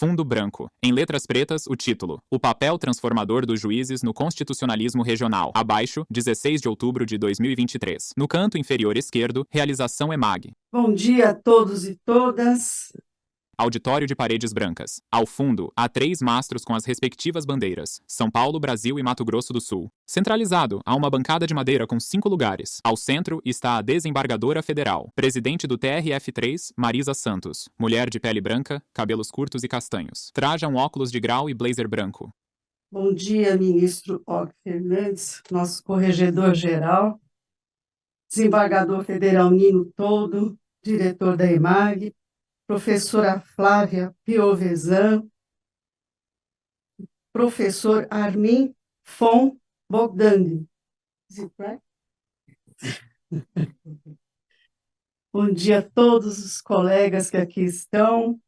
Fundo branco. Em letras pretas, o título: O papel transformador dos juízes no constitucionalismo regional. Abaixo, 16 de outubro de 2023. No canto inferior esquerdo, realização EMAG. Bom dia a todos e todas. Auditório de paredes brancas. Ao fundo, há 3 mastros com as respectivas bandeiras: São Paulo, Brasil e Mato Grosso do Sul. Centralizado, há uma bancada de madeira com 5 lugares. Ao centro está a desembargadora federal, presidente do TRF3, Marisa Santos, mulher de pele branca, cabelos curtos e castanhos. Traja um óculos de grau e blazer branco. Bom dia, ministro Og Fernandes, nosso corregedor-geral, desembargador federal Nino Toldo, diretor da EMAG, professora Flávia Piovesan, professor Armin von Bogdani. Is it right? Bom dia a todos os colegas que aqui estão,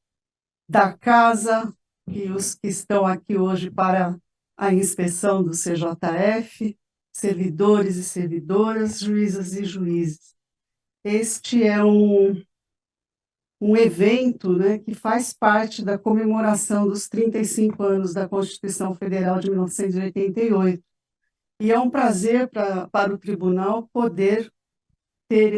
da casa, e os que estão aqui hoje para a inspeção do CJF, servidores e servidoras, juízas e juízes. Este é um evento, né, que faz parte da comemoração dos 35 anos da Constituição Federal de 1988. E é um prazer para o tribunal poder ter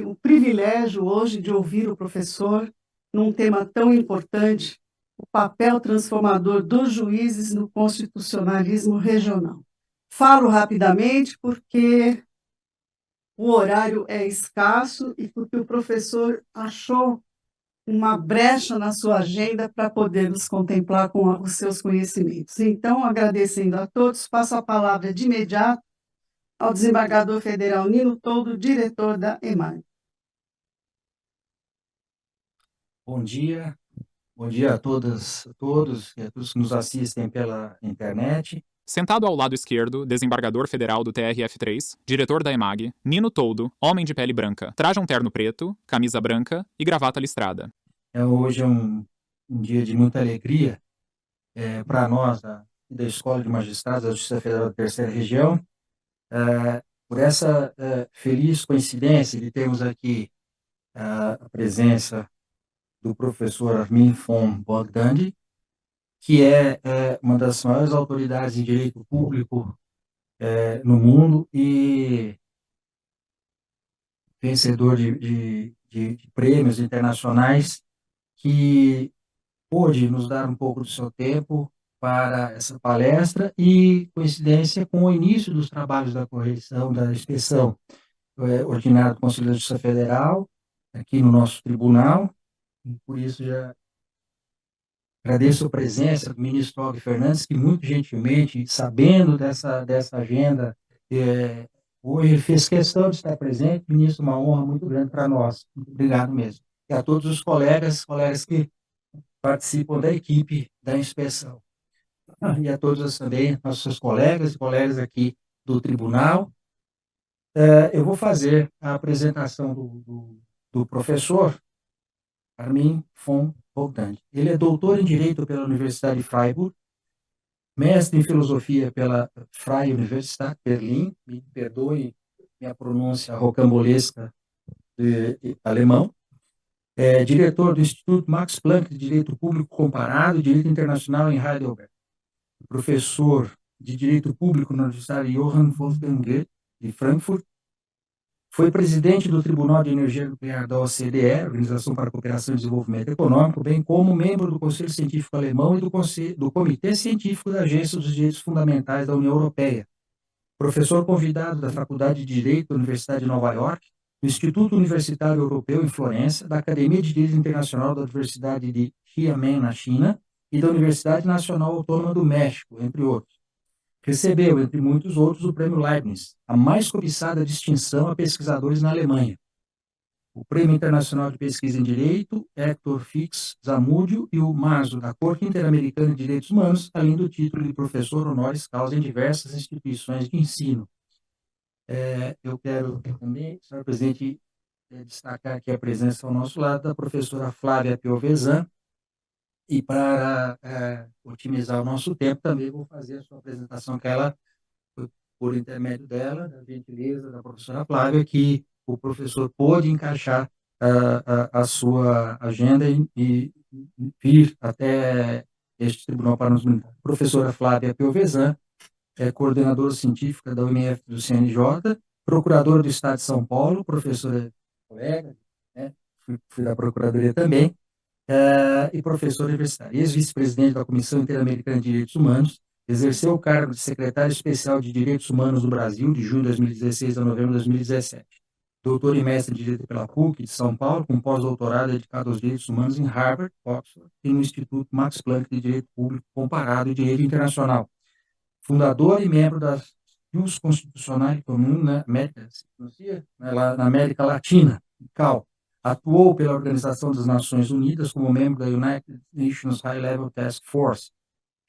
o privilégio hoje de ouvir o professor num tema tão importante, o papel transformador dos juízes no constitucionalismo regional. Falo rapidamente porque o horário é escasso e porque o professor achou uma brecha na sua agenda para poder nos contemplar com os seus conhecimentos. Então, agradecendo a todos, passo a palavra de imediato ao desembargador federal Nino Toldo, diretor da EMAG. Bom dia a todas, a todos que nos assistem pela internet. Sentado ao lado esquerdo, desembargador federal do TRF3, diretor da EMAG, Nino Toldo, homem de pele branca. Traja um terno preto, camisa branca e gravata listrada. Hoje é um dia de muita alegria para nós da Escola de Magistrados da Justiça Federal da Terceira Região, por essa feliz coincidência de termos aqui a presença do professor Armin von Bogdani, que é uma das maiores autoridades em direito público no mundo e vencedor de prêmios internacionais, que pôde nos dar um pouco do seu tempo para essa palestra e coincidência com o início dos trabalhos da correição, da inspeção ordinária do Conselho da Justiça Federal, aqui no nosso tribunal, e por isso já agradeço a presença do ministro Og Fernandes, que muito gentilmente, sabendo dessa agenda, hoje fez questão de estar presente. Ministro, uma honra muito grande para nós. Muito obrigado mesmo. E a todos os colegas que participam da equipe da inspeção. E a todos também, nossos colegas e colegas aqui do tribunal. Eu vou fazer a apresentação do professor Armin von Bogdani. Ele é doutor em Direito pela Universidade de Freiburg, mestre em Filosofia pela Freie Universität Berlim, me perdoe minha pronúncia rocambolesca de alemão, diretor do Instituto Max Planck de Direito Público Comparado e Direito Internacional em Heidelberg, professor de Direito Público na Universidade Johann Wolfgang Goethe, de Frankfurt, foi presidente do Tribunal de Energia Nuclear da OCDE, Organização para a Cooperação e Desenvolvimento Econômico, bem como membro do Conselho Científico Alemão e do Comitê Científico da Agência dos Direitos Fundamentais da União Europeia. Professor convidado da Faculdade de Direito da Universidade de Nova York, do Instituto Universitário Europeu em Florença, da Academia de Direito Internacional da Universidade de Xiamen, na China, e da Universidade Nacional Autônoma do México, entre outros. Recebeu, entre muitos outros, o Prêmio Leibniz, a mais cobiçada distinção a pesquisadores na Alemanha. O Prêmio Internacional de Pesquisa em Direito, Hector Fix Zamudio, e o MASO, da Corte Interamericana de Direitos Humanos, além do título de professor honoris causa em diversas instituições de ensino. Eu quero também, senhor presidente, destacar aqui a presença ao nosso lado da professora Flávia Piovesan, e para otimizar o nosso tempo, também vou fazer a sua apresentação, que ela, por intermédio dela, da gentileza da professora Flávia, que o professor pôde encaixar a sua agenda e vir até este tribunal para nos brindar. Professora Flávia Piovesan é coordenadora científica da UNF do CNJ, procuradora do Estado de São Paulo, professora colega, né? Fui da Procuradoria também, e professora universitária, ex-vice-presidente da Comissão Interamericana de Direitos Humanos, exerceu o cargo de secretário especial de Direitos Humanos do Brasil, de junho de 2016 a novembro de 2017. Doutor e mestre em Direito pela PUC de São Paulo, com pós-doutorado dedicado aos direitos humanos em Harvard, Oxford e no Instituto Max Planck de Direito Público Comparado e Direito Internacional. Fundador e membro da Jus Constitucional Comum na América Latina, CAL. Atuou pela Organização das Nações Unidas como membro da United Nations High Level Task Force,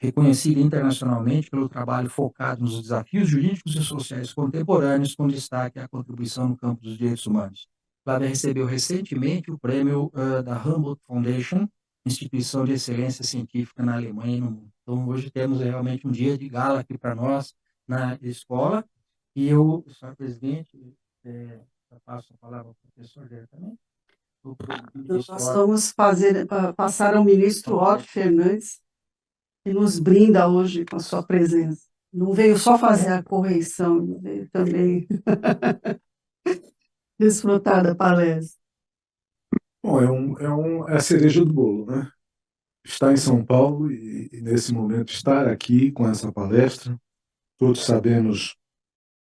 reconhecida internacionalmente pelo trabalho focado nos desafios jurídicos e sociais contemporâneos, com destaque à contribuição no campo dos direitos humanos. Flávia recebeu recentemente o prêmio da Humboldt Foundation, instituição de excelência científica na Alemanha e no mundo. Então, hoje temos realmente um dia de gala aqui para nós na escola, e eu, senhor presidente, eu passo a palavra ao professor diretamente. Nós vamos passar ao ministro Otto Fernandes, que nos brinda hoje com a sua presença. Não veio só fazer a correção, veio também desfrutar da palestra. Bom, é a cereja do bolo, né? Estar em São Paulo e nesse momento estar aqui com essa palestra, todos sabemos.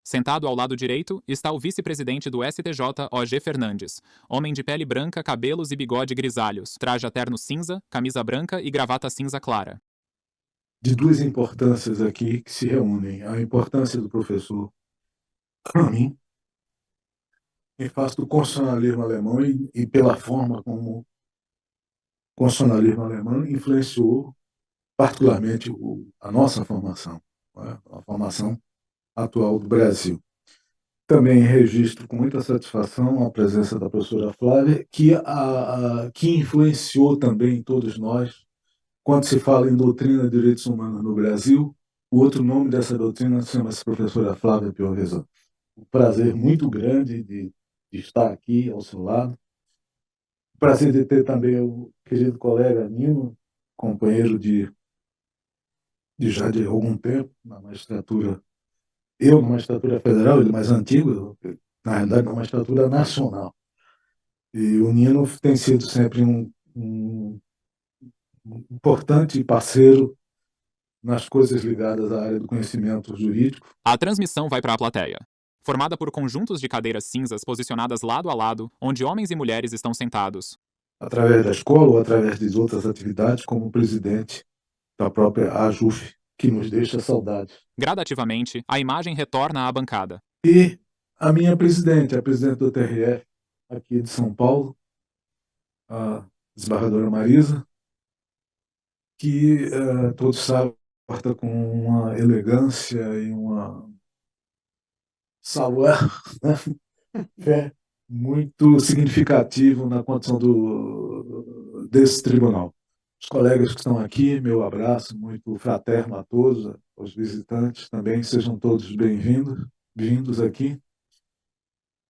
Sentado ao lado direito está o vice-presidente do STJ, OG Fernandes, homem de pele branca, cabelos e bigode grisalhos, traje terno cinza, camisa branca e gravata cinza clara. De duas importâncias aqui que se reúnem. A importância do professor, para mim, em face do constitucionalismo alemão e pela forma como o constitucionalismo alemão influenciou particularmente a nossa formação, né? A formação atual do Brasil. Também registro com muita satisfação a presença da professora Flávia, que influenciou também todos nós. Quando se fala em doutrina de direitos humanos no Brasil, o outro nome dessa doutrina chama-se professora Flávia Piovesan. Um prazer muito grande de estar aqui ao seu lado. O prazer de ter também o querido colega Nino, companheiro já de algum tempo, na magistratura. Eu, na magistratura federal, ele mais antigo, na realidade, na magistratura nacional. E o Nino tem sido sempre um importante parceiro nas coisas ligadas à área do conhecimento jurídico. A transmissão vai para a plateia, formada por conjuntos de cadeiras cinzas posicionadas lado a lado, onde homens e mulheres estão sentados. Através da escola ou através de outras atividades, como presidente da própria AJUF, que nos deixa saudades. Gradativamente, a imagem retorna à bancada. E a minha presidente, a presidente do TRF, aqui de São Paulo, a desembargadora Marisa, que todos sabem, porta com uma elegância e uma savoir, né? Muito significativo na condição desse tribunal. Os colegas que estão aqui, meu abraço muito fraterno a todos, aos visitantes também, sejam todos bem-vindos aqui.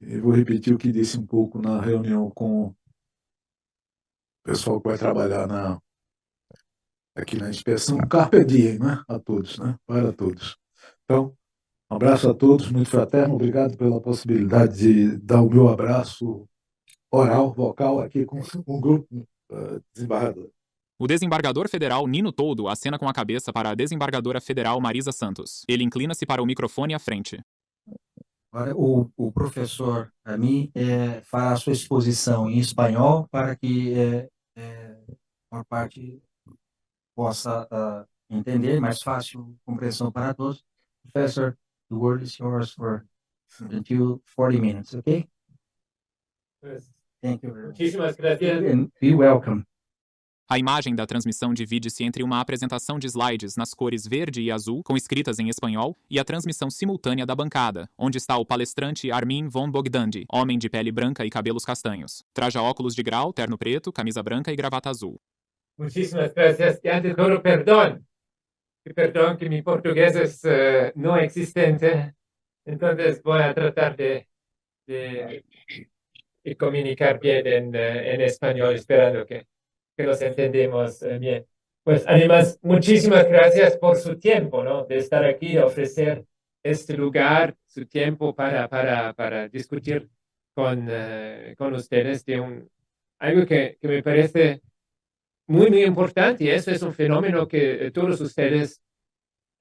E vou repetir o que disse um pouco na reunião com o pessoal que vai trabalhar aqui na inspeção. Carpe diem, né? A todos, né? Para todos. Então, um abraço a todos, muito fraterno. Obrigado pela possibilidade de dar o meu abraço oral, vocal, aqui com um grupo desembargador. O desembargador federal Nino Toldo acena com a cabeça para a desembargadora federal Marisa Santos. Ele inclina-se para o microfone à frente. Agora, o professor, a mim, fará a sua exposição em espanhol para que uma parte possa entender, mais fácil compreensão para todos. Professor, the word is yours for until 40 minutes, okay? Thank you very much. Muchísimas gracias. And be welcome. A imagem da transmissão divide-se entre uma apresentação de slides nas cores verde e azul, com escritas em espanhol, e a transmissão simultânea da bancada, onde está o palestrante Armin von Bogdandi, homem de pele branca e cabelos castanhos. Traja óculos de grau, terno preto, camisa branca e gravata azul. Muchísimas gracias. Y ante todo, perdón. Perdón que mi portugués es no existente. Entonces voy a tratar de y comunicar bien en español, esperando que nos entendemos bien. Pues además, muchísimas gracias por su tiempo, ¿no? De estar aquí, de ofrecer este lugar, su tiempo para discutir con ustedes de algo que me parece muy importante, y eso es un fenómeno que todos ustedes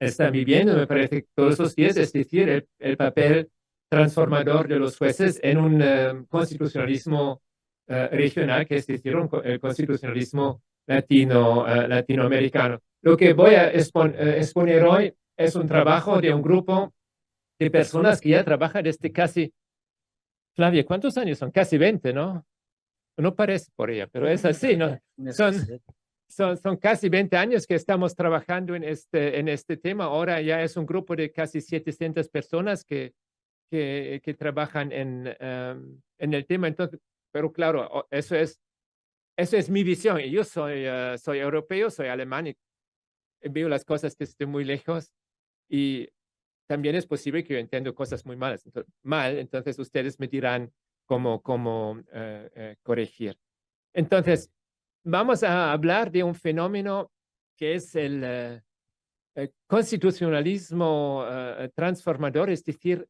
están viviendo, me parece, todos los días, es decir, el papel transformador de los jueces en un constitucionalismo regional, que es decir, el constitucionalismo latinoamericano. Lo que voy a exponer hoy es un trabajo de un grupo de personas que ya trabajan desde casi, Flavia, ¿cuántos años son? Casi 20, ¿no? No parece por ella, pero es así, ¿no? Son casi 20 años que estamos trabajando en este tema. Ahora ya es un grupo de casi 700 personas que trabajan en el tema. Entonces, pero claro, eso es mi visión. Y yo soy europeo, soy alemán y veo las cosas desde muy lejos. Y también es posible que yo entiendo cosas muy malas. Entonces ustedes me dirán cómo corregir. Entonces, vamos a hablar de un fenómeno que es el constitucionalismo transformador, es decir,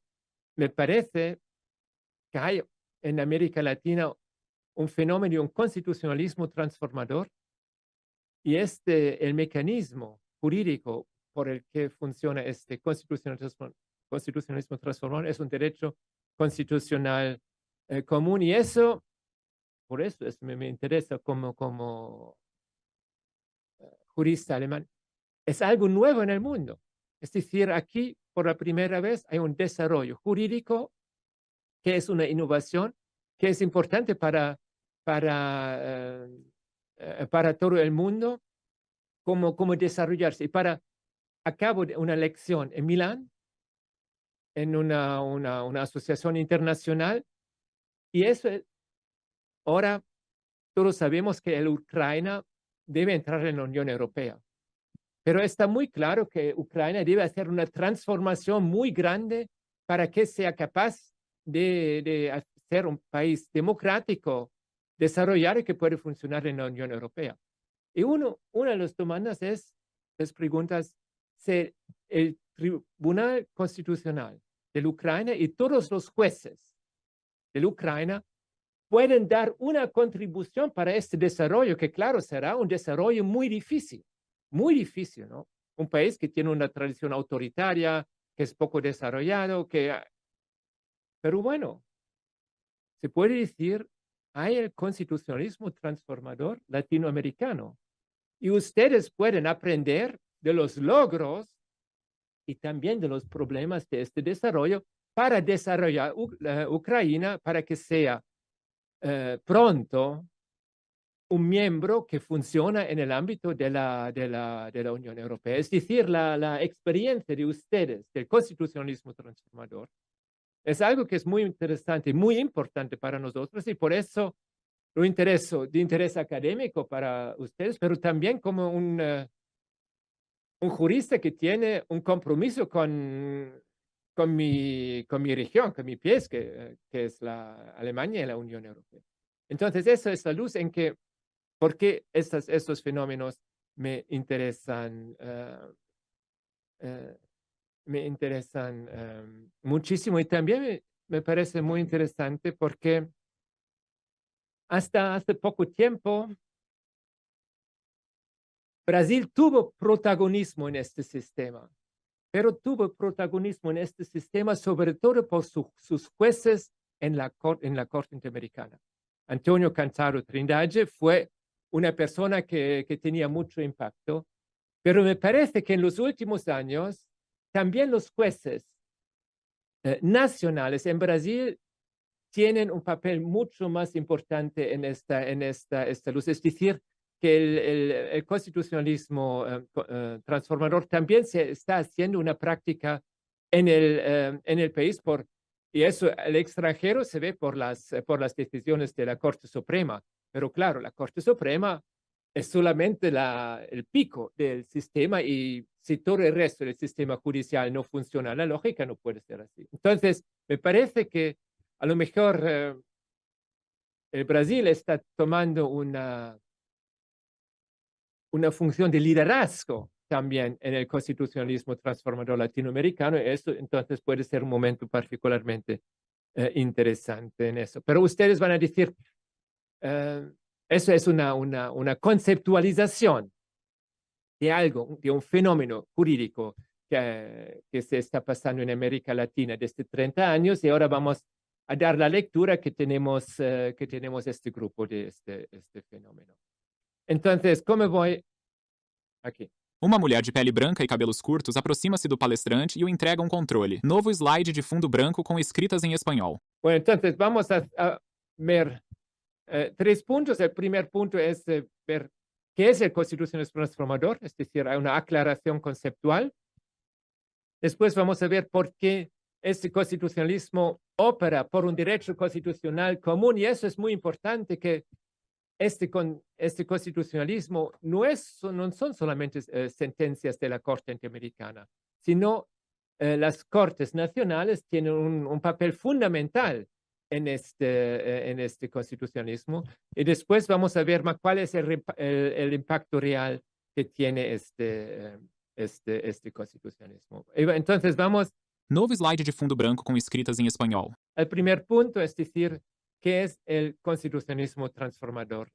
me parece que hay en América Latina un fenómeno, un constitucionalismo transformador, y el mecanismo jurídico por el que funciona este constitucionalismo transformador es un derecho constitucional común, y por eso me interesa como jurista alemán. Es algo nuevo en el mundo. Es decir, aquí por la primera vez hay un desarrollo jurídico que es una innovación, que es importante para todo el mundo, cómo desarrollarse. Y acabo de una lección en Milán, en una asociación internacional, y eso ahora todos sabemos que Ucrania debe entrar en la Unión Europea. Pero está muy claro que Ucrania debe hacer una transformación muy grande para que sea capaz de ser un país democrático, desarrollado y que puede funcionar en la Unión Europea. Y una de las demandas las preguntas, si el Tribunal Constitucional de Ucrania y todos los jueces de Ucrania pueden dar una contribución para este desarrollo, que claro, será un desarrollo muy difícil, ¿no? Un país que tiene una tradición autoritaria, que es poco desarrollado, pero bueno, se puede decir, hay el constitucionalismo transformador latinoamericano, y ustedes pueden aprender de los logros y también de los problemas de este desarrollo para desarrollar Ucrania para que sea pronto un miembro que funciona en el ámbito de la Unión Europea. Es decir, la experiencia de ustedes del constitucionalismo transformador es algo que es muy interesante, muy importante para nosotros, y por eso de interés académico para ustedes, pero también como un jurista que tiene un compromiso con mi región, con mi país, que es la Alemania y la Unión Europea. Entonces, esa es la luz en que, ¿por qué estos fenómenos me interesan muchísimo? Y también me parece muy interesante porque hasta hace poco tiempo Brasil tuvo protagonismo en este sistema, pero tuvo protagonismo en este sistema sobre todo por sus jueces en la Corte Interamericana. Antonio Cantaro Trindade fue una persona que tenía mucho impacto, pero me parece que en los últimos años también los jueces nacionales en Brasil tienen un papel mucho más importante en esta luz. Es decir, que el constitucionalismo transformador también se está haciendo una práctica en el país, y eso el extranjero se ve por las decisiones de la Corte Suprema. Pero claro, la Corte Suprema es solamente el pico del sistema, y si todo el resto del sistema judicial no funciona, la lógica no puede ser así. Entonces, me parece que a lo mejor el Brasil está tomando una función de liderazgo también en el constitucionalismo transformador latinoamericano, y esto entonces puede ser un momento particularmente interesante en eso. Pero ustedes van a decir, eso es una conceptualización de algo, de un fenómeno jurídico que se está pasando en América Latina desde 30 años, y ahora vamos a dar la lectura que tenemos este grupo de este fenómeno. Entonces, ¿cómo voy? Aqui. Uma mulher de pele branca e cabelos curtos aproxima-se do palestrante e o entrega um controle. Novo slide de fundo branco com escritas em espanhol. Bueno, entonces vamos a ver 3 puntos. El primer punto es ver qué es el constitucionalismo transformador, es decir, hay una aclaración conceptual. Después vamos a ver por qué este constitucionalismo opera por un derecho constitucional común, y eso es muy importante, que este constitucionalismo no son solamente sentencias de la Corte Interamericana, sino las Cortes Nacionales tienen un papel fundamental en este constitucionalismo. Y después vamos a ver cuál es el impacto real que tiene este constitucionalismo. Entonces vamos Novo slide de fundo branco com escritas em espanhol. al primer punto, es decir, ¿qué es el constitucionalismo transformador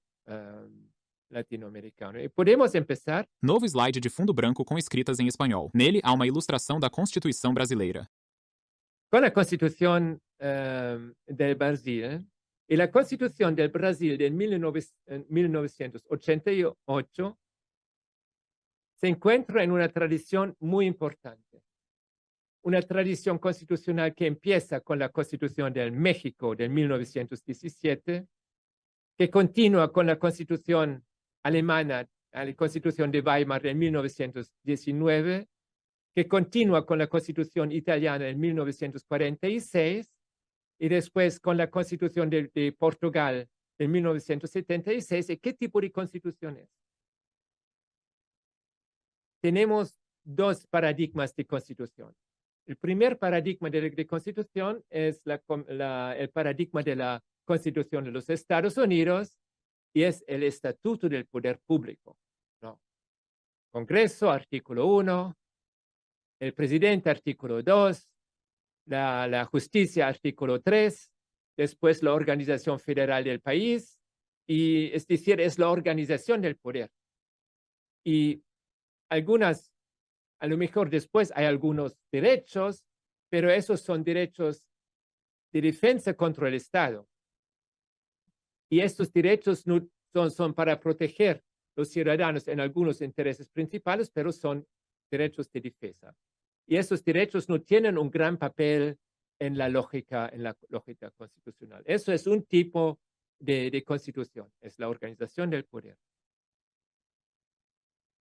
latino-americano? Y podemos empezar. Novo slide de fundo branco com escritas em espanhol. Nele há uma ilustração da Constituição brasileira. Con la Constitución del Brasil, y la Constitución del Brasil de 1988 se encuentra en una tradición muy importante. Una tradición constitucional que empieza con la Constitución del México de 1917, que continúa con la Constitución alemana, la Constitución de Weimar de 1919, que continúa con la Constitución italiana en 1946, y después con la Constitución de Portugal de 1976. ¿Y qué tipo de constitución es? Tenemos 2 paradigmas de constitución. El primer paradigma de constitución es el paradigma de la Constitución de los Estados Unidos, y es el Estatuto del Poder Público, ¿no? Congreso, artículo 1, el presidente, artículo 2, la justicia, artículo 3, después la organización federal del país, y es decir, es la organización del poder. Y a lo mejor después hay algunos derechos, pero esos son derechos de defensa contra el Estado. Y estos derechos no son para proteger los ciudadanos en algunos intereses principales, pero son derechos de defensa. Y esos derechos no tienen un gran papel en la lógica constitucional. Eso es un tipo de constitución, es la organización del poder.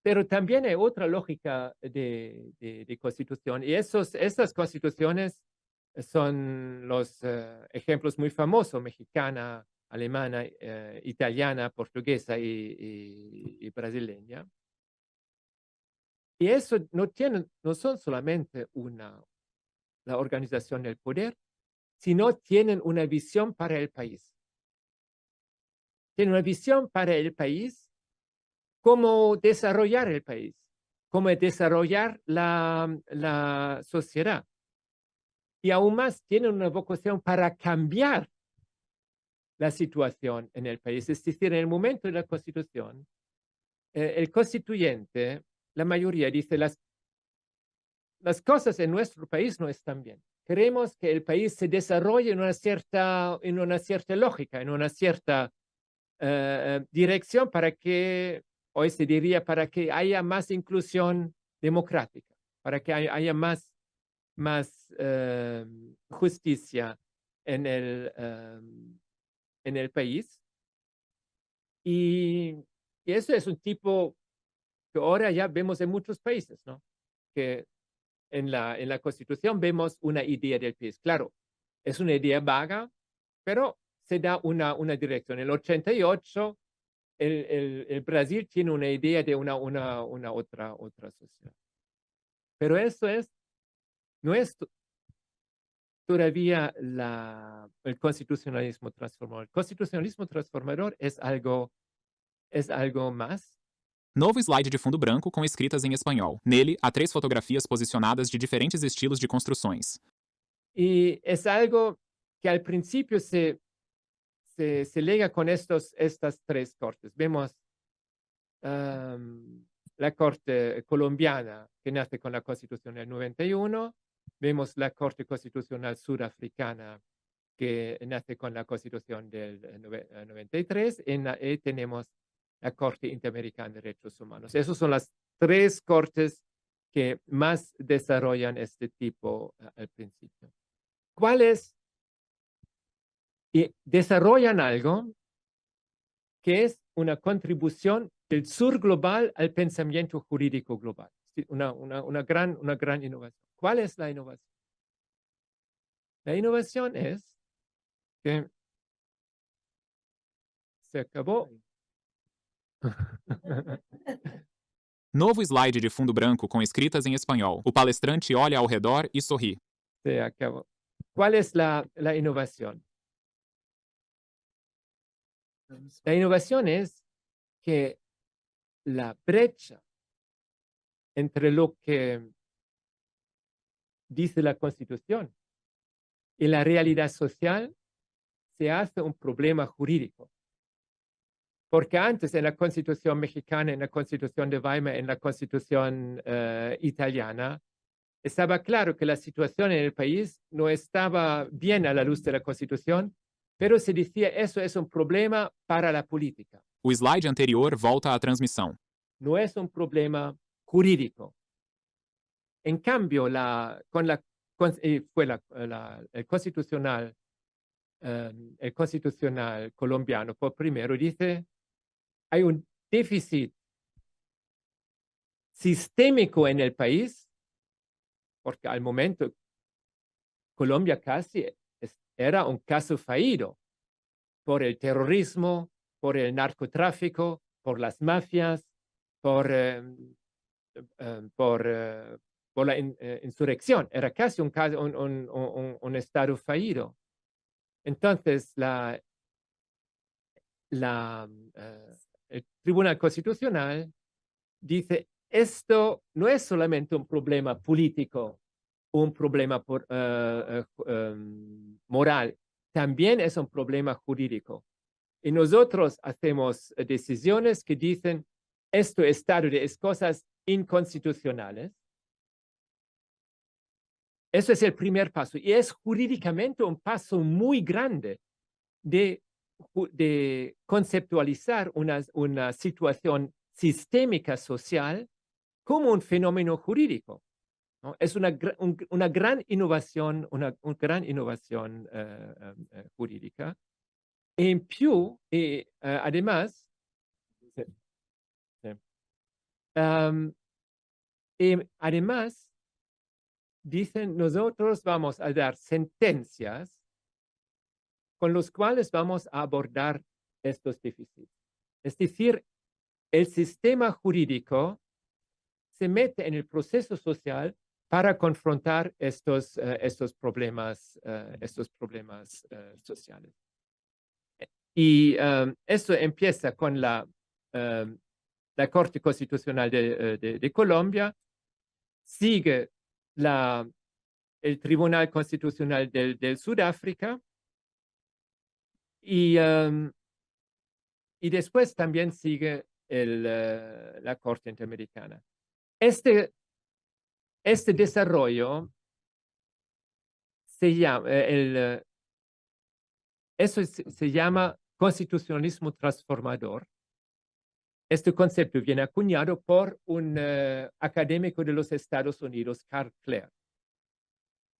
Pero también hay otra lógica de constitución, y estas constituciones son los ejemplos muy famosos: mexicana, alemana, italiana, portuguesa y brasileña. Y eso no son solamente la organización del poder, sino tienen una visión para el país. Tienen una visión para el país, cómo desarrollar el país, cómo desarrollar la sociedad. Y aún más, tienen una vocación para cambiar la situación en el país. Es decir, en el momento de la Constitución, el constituyente, la mayoría dice, las cosas en nuestro país no están bien. Queremos que el país se desarrolle en una cierta lógica, en una cierta dirección, para que, hoy se diría, para que haya más inclusión democrática, para que haya más justicia en el país. Y eso es un tipo que ahora ya vemos en muchos países, ¿no? Que en la Constitución vemos una idea del país. Claro, es una idea vaga, pero se da una dirección. En el 88, el Brasil tiene una idea de una otra sociedad. Pero eso no es todavía el constitucionalismo transformador. El constitucionalismo transformador es algo más. Novo slide de fundo branco com escritas em espanhol. Nele, há 3 fotografias posicionadas de diferentes estilos de construções. Y es algo que al principio se liga con estas 3 cortes. Vemos la corte colombiana, que nace con la Constitución del 91. Vemos la corte constitucional surafricana, que nace con la Constitución del 93. Y tenemos la Corte Interamericana de Derechos Humanos. Esas son las 3 cortes que más desarrollan este tipo al principio. ¿Cuáles? Y desarrollan algo que es una contribución del sur global al pensamiento jurídico global. Una gran innovación. ¿Cuál es la innovación? La innovación es que se acabó. Novo slide de fundo branco com escritas em espanhol. O palestrante olha ao redor e sorri. Se acabó. ¿Cuál es la innovación? La innovación es que la brecha entre lo que dice la Constitución y la realidad social se hace un problema jurídico. Porque antes en la Constitución mexicana, en la Constitución de Weimar, en la Constitución italiana, estaba claro que la situación en el país no estaba bien a la luz de la Constitución, pero se decía eso es un problema para la política. O slide anterior volta à transmissão. No es un problema jurídico. En cambio, el constitucional colombiano por primero dice hay un déficit sistémico en el país, porque al momento Colombia casi era un caso fallido por el terrorismo, por el narcotráfico, por las mafias, por la insurrección. Era casi un estado fallido. Entonces, el Tribunal Constitucional dice, esto no es solamente un problema político, un problema moral, también es un problema jurídico. Y nosotros hacemos decisiones que dicen, esto estado de cosas inconstitucionales. Eso es el primer paso. Y es jurídicamente un paso muy grande de conceptualizar una situación sistémica social como un fenómeno jurídico, ¿no? Es una gran innovación, una gran innovación jurídica. En più, además, además, dicen, nosotros vamos a dar sentencias con los cuales vamos a abordar estos déficits. Es decir, el sistema jurídico se mete en el proceso social para confrontar estos problemas sociales. Y eso empieza con la Corte Constitucional de Colombia, sigue el Tribunal Constitucional del Sudáfrica, y después también sigue la Corte Interamericana. Este desarrollo se llama constitucionalismo transformador. Este concepto viene acuñado por un académico de los Estados Unidos, Karl Clare.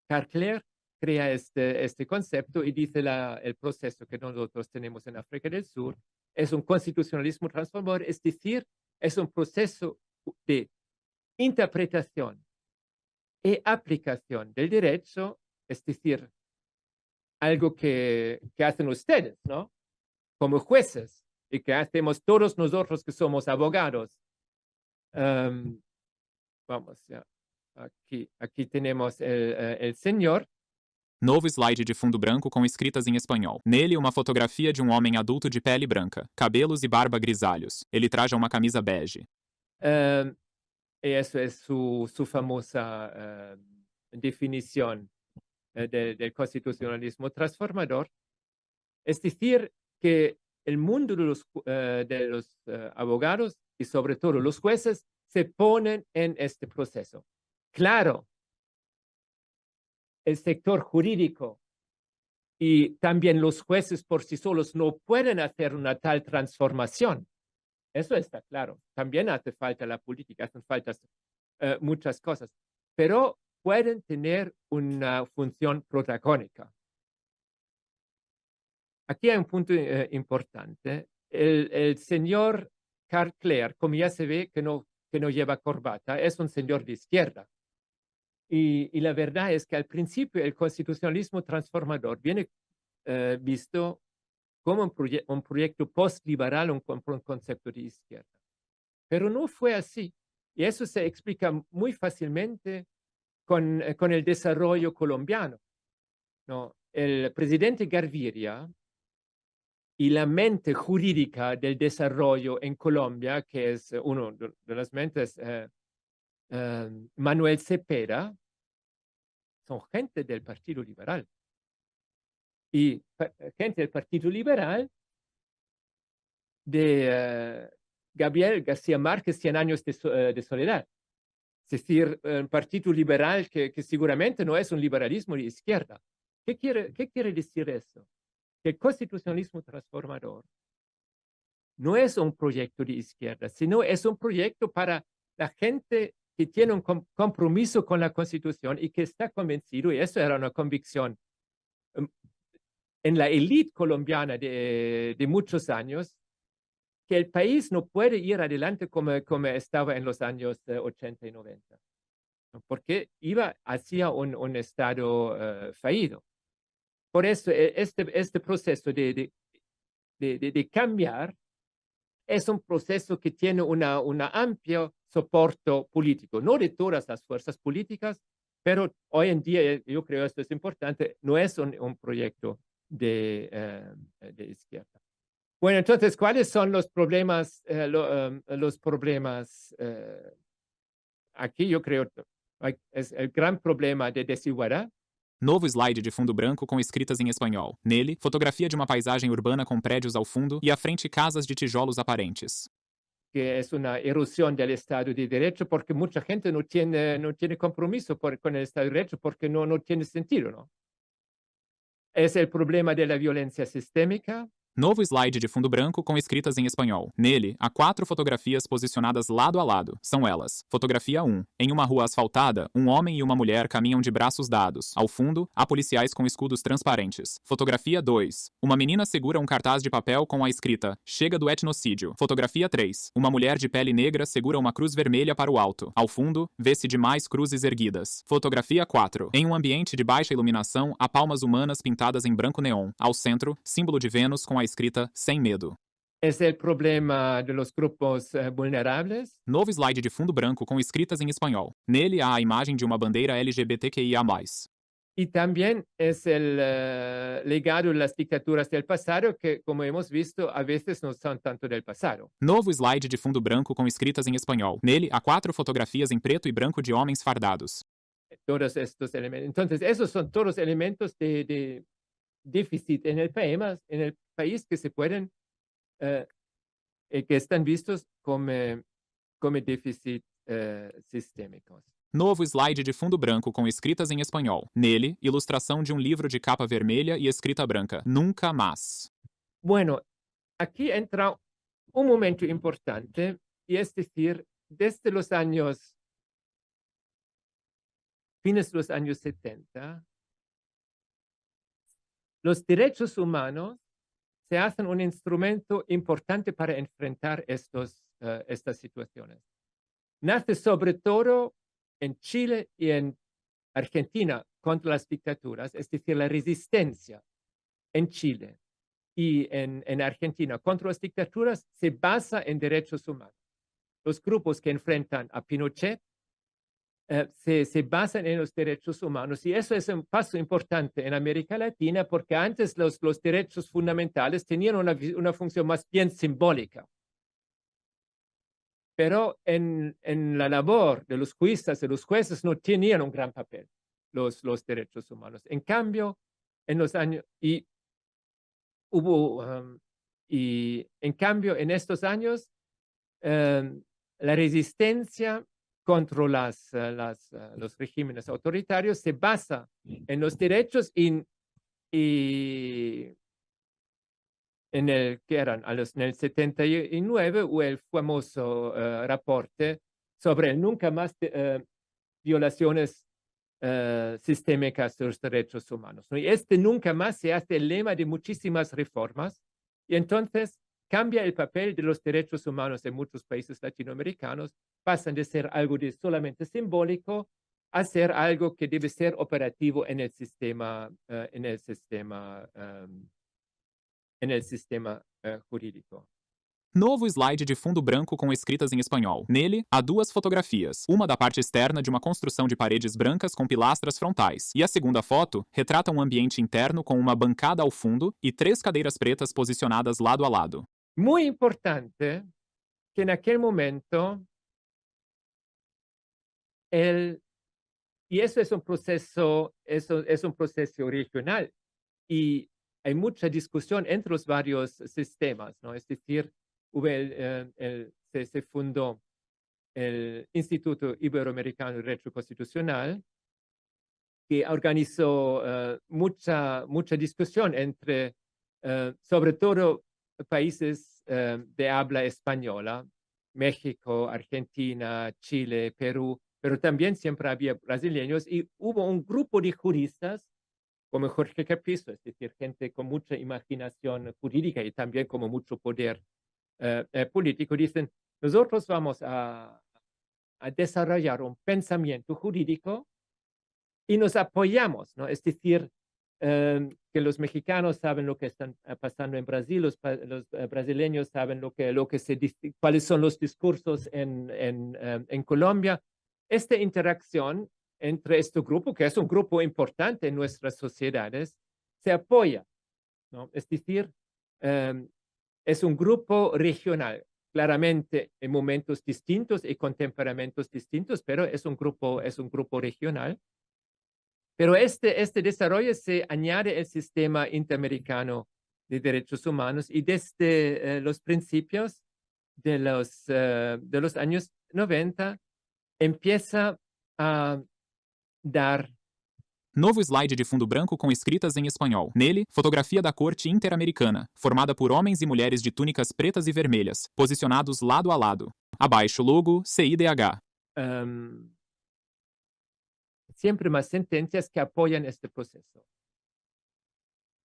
Karl Clare crea este concepto y dice el proceso que nosotros tenemos en África del Sur es un constitucionalismo transformador, es decir, es un proceso de interpretación y aplicación del derecho, es decir, algo que hacen ustedes, ¿no? Como jueces, y que hacemos todos nosotros que somos abogados. Vamos, ya. Aquí tenemos el señor Novo slide de fundo branco com escritas em espanhol. Nele, uma fotografia de um homem adulto de pele branca, cabelos e barba grisalhos. Ele traja uma camisa bege. Eso es su famosa definición del constitucionalismo transformador. Es decir, que el mundo de los abogados y sobre todo los jueces se ponen en este proceso. Claro, el sector jurídico y también los jueces por sí solos no pueden hacer una tal transformación. Eso está claro. También hace falta la política, hacen falta muchas cosas, pero pueden tener una función protagónica. Aquí hay un punto importante. El señor Karl Klare, como ya se ve que no lleva corbata, es un señor de izquierda. Y la verdad es que al principio el constitucionalismo transformador viene visto como un proyecto post-liberal, un concepto de izquierda. Pero no fue así. Y eso se explica muy fácilmente con el desarrollo colombiano, ¿no? El presidente Gaviria y la mente jurídica del desarrollo en Colombia, que es uno de las mentes, Manuel Cepeda, son gente del Partido Liberal. Y gente del Partido Liberal de Gabriel García Márquez, 100 años de soledad. Es decir, un partido liberal que seguramente no es un liberalismo de izquierda. ¿Qué quiere decir eso? Que el constitucionalismo transformador no es un proyecto de izquierda, sino es un proyecto para la gente que tiene un compromiso con la Constitución y que está convencido, y eso era una convicción en la élite colombiana de muchos años, que el país no puede ir adelante como estaba en los años 80 y 90, porque iba hacia un estado fallido. Por eso este proceso de cambiar es un proceso que tiene un amplio soporte político, no de todas las fuerzas políticas, pero hoy en día, yo creo esto es importante, no es un proyecto de izquierda. Bueno, entonces, ¿cuáles son los problemas? Aquí yo creo es el gran problema de desigualdad. Novo slide de fundo branco com escritas em espanhol. Nele, fotografia de uma paisagem urbana com prédios ao fundo e à frente casas de tijolos aparentes. Que es una erosión del Estado de Derecho porque mucha gente no tiene compromiso con el Estado de Derecho porque no tiene sentido, ¿no? Es el problema de la violencia sistémica. Novo slide de fundo branco com escritas em espanhol. Nele, há 4 fotografias posicionadas lado a lado. São elas. Fotografia 1. Em uma rua asfaltada, um homem e uma mulher caminham de braços dados. Ao fundo, há policiais com escudos transparentes. Fotografia 2. Uma menina segura um cartaz de papel com a escrita "Chega do etnocídio". Fotografia 3. Uma mulher de pele negra segura uma cruz vermelha para o alto. Ao fundo, vê-se demais cruzes erguidas. Fotografia 4. Em um ambiente de baixa iluminação, há palmas humanas pintadas em branco neon. Ao centro, símbolo de Vênus com a escrita "Sem medo". Es el problema de los grupos vulnerables. Novo slide de fundo branco com escritas em espanhol. Nele há a imagem de uma bandeira LGBTQIA+. Y también es el legado de las dictaduras del pasado que, como hemos visto, a veces no son tanto del pasado. Novo slide de fundo branco com escritas em espanhol. Nele há 4 fotografias em preto e branco de homens fardados. Todos estos elementos. Entonces, esos son todos elementos de déficit en el país que se pueden, que están vistos como déficit sistémicos. Novo slide de fundo branco com escritas em espanhol. Nele, ilustração de um livro de capa vermelha e escrita branca. Nunca más. Bueno, aquí entra un momento importante, y es decir, desde los fines de los años 70, los derechos humanos se hacen un instrumento importante para enfrentar estas situaciones. Nace sobre todo en Chile y en Argentina contra las dictaduras, es decir, la resistencia en Chile y en Argentina contra las dictaduras se basa en derechos humanos. Los grupos que enfrentan a Pinochet se basan en los derechos humanos. Y eso es un paso importante en América Latina porque antes los derechos fundamentales tenían una función más bien simbólica. Pero en la labor de los juristas, de los jueces, no tenían un gran papel los derechos humanos. En cambio, en los años, en cambio, en estos años, la resistencia contra los regímenes autoritarios se basa en los derechos y en el que eran en el 79 hubo el famoso reporte sobre el nunca más violaciones sistémicas de los derechos humanos, ¿no? Y nunca más se hace el lema de muchísimas reformas y entonces cambia el papel de los derechos humanos en muchos países latinoamericanos, pasan de ser algo de solamente simbólico a ser algo que debe ser operativo en el sistema jurídico. Novo slide de fundo branco com escritas em espanhol. Nele, há duas fotografias, uma da parte externa de uma construção de paredes brancas com pilastras frontais, e a segunda foto retrata um ambiente interno com uma bancada ao fundo e 3 cadeiras pretas posicionadas lado a lado. Muy importante que en aquel momento y eso es un proceso, es un proceso regional y hay mucha discusión entre los varios sistemas, ¿no? Es decir, se fundó el Instituto Iberoamericano de Derecho Constitucional, que organizó mucha discusión entre, sobre todo, países de habla española, México, Argentina, Chile, Perú, pero también siempre había brasileños y hubo un grupo de juristas como Jorge Caprizo, es decir, gente con mucha imaginación jurídica y también como mucho poder político, dicen, nosotros vamos a desarrollar un pensamiento jurídico y nos apoyamos, ¿no? Es decir, que los mexicanos saben lo que está pasando en Brasil, los brasileños saben cuáles son los discursos en Colombia. Esta interacción entre este grupo, que es un grupo importante en nuestras sociedades, se apoya, ¿no? Es decir, es un grupo regional, claramente en momentos distintos y con temperamentos distintos, pero es un grupo regional. Pero este desarrollo se añade el sistema interamericano de derechos humanos y desde los principios de los años 90 empieza a dar. Novo slide de fundo branco com escritas em espanhol. Nele, fotografia da Corte Interamericana, formada por homens e mulheres de túnicas pretas e vermelhas, posicionados lado a lado. Abaixo, logo CIDH. Siempre más sentencias que apoyan este proceso.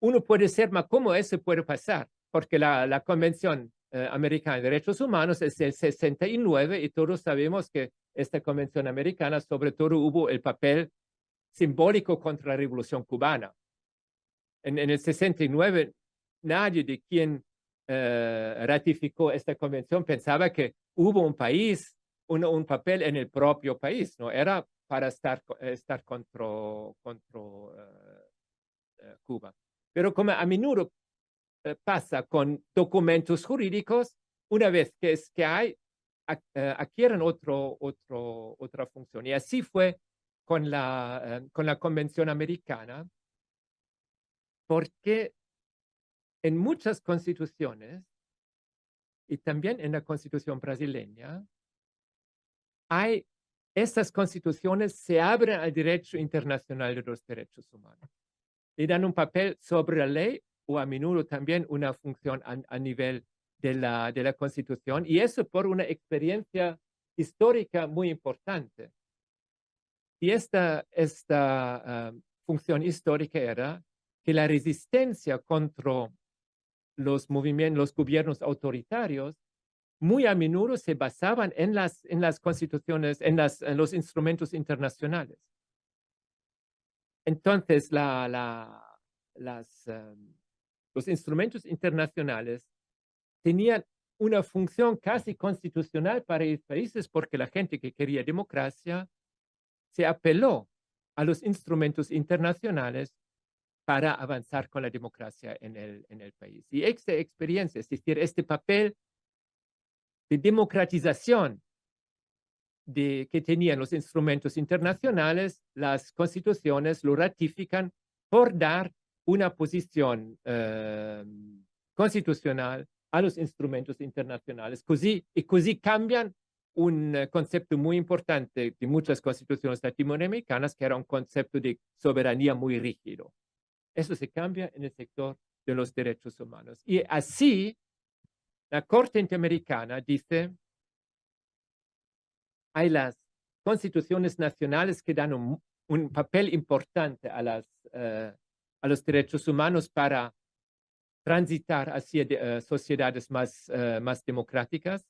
Uno puede ser, mas ¿cómo eso puede pasar? Porque la Convención Americana de Derechos Humanos es del 69 y todos sabemos que esta Convención Americana sobre todo hubo el papel simbólico contra la Revolución Cubana. En el 69, nadie de quien ratificó esta convención pensaba que hubo un país, un papel en el propio país, ¿no? Era para estar contra Cuba. Pero como a menudo pasa con documentos jurídicos, una vez que adquieren otra función. Y así fue con la Convención Americana, porque en muchas constituciones, y también en la Constitución brasileña, estas constituciones se abren al derecho internacional de los derechos humanos. Le dan un papel sobre la ley o a menudo también una función a nivel de la Constitución, y eso por una experiencia histórica muy importante. Y esta función histórica era que la resistencia contra los gobiernos autoritarios muy a menudo se basaban en las constituciones, en los instrumentos internacionales. Entonces, los instrumentos internacionales tenían una función casi constitucional para los países porque la gente que quería democracia se apeló a los instrumentos internacionales para avanzar con la democracia en el país. Y esta experiencia, es decir, este papel de democratización que tenían los instrumentos internacionales, las constituciones lo ratifican por dar una posición constitucional a los instrumentos internacionales. Y così cambian un concepto muy importante de muchas constituciones latinoamericanas, que era un concepto de soberanía muy rígido. Eso se cambia en el sector de los derechos humanos. Y así, la Corte Interamericana dice, hay las constituciones nacionales que dan un papel importante a los derechos humanos para transitar hacia sociedades más democráticas.